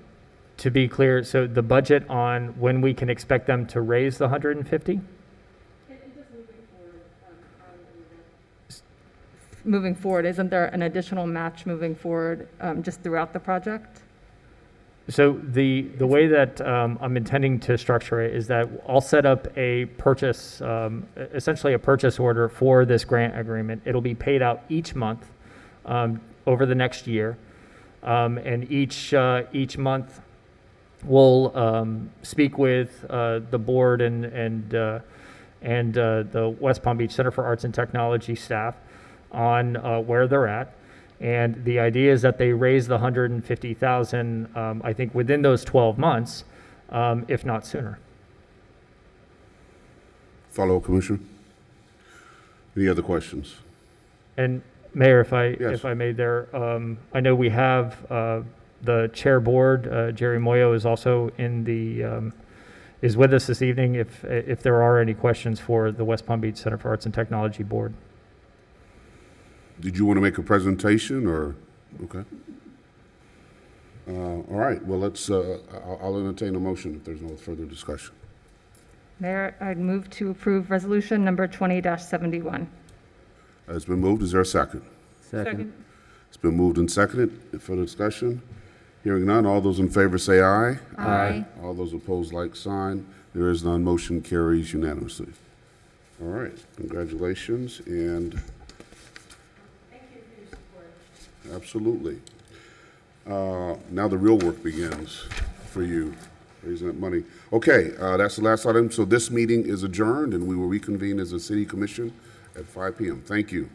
to be clear, so the budget on when we can expect them to raise the 150? Moving forward, isn't there an additional match moving forward just throughout the project? So the way that I'm intending to structure it is that I'll set up a purchase, essentially a purchase order for this grant agreement. It'll be paid out each month over the next year, and each month we'll speak with the board and the West Palm Beach Center for Arts and Technology staff on where they're at. And the idea is that they raise the 150,000, I think, within those 12 months, if not sooner. Follow-up, Commissioner? Any other questions? And Mayor, Yes. if I may there, I know we have the chair board, Jerry Moyo is also in the, is with us this evening if there are any questions for the West Palm Beach Center for Arts and Technology Board. Did you want to make a presentation or, okay. All right, well, I'll entertain a motion if there's no further discussion. Mayor, I'd move to approve resolution number 20-71. It's been moved, is there a second? Second. It's been moved and seconded. Further discussion? Hearing none, all those in favor say aye. Aye. All those opposed, like sign. There is none, motion carries unanimously. All right, congratulations, and Thank you for your support. absolutely. Now the real work begins for you, raising that money. Okay, that's the last item. So this meeting is adjourned, and we will reconvene as a city commission at 5 p.m. Thank you.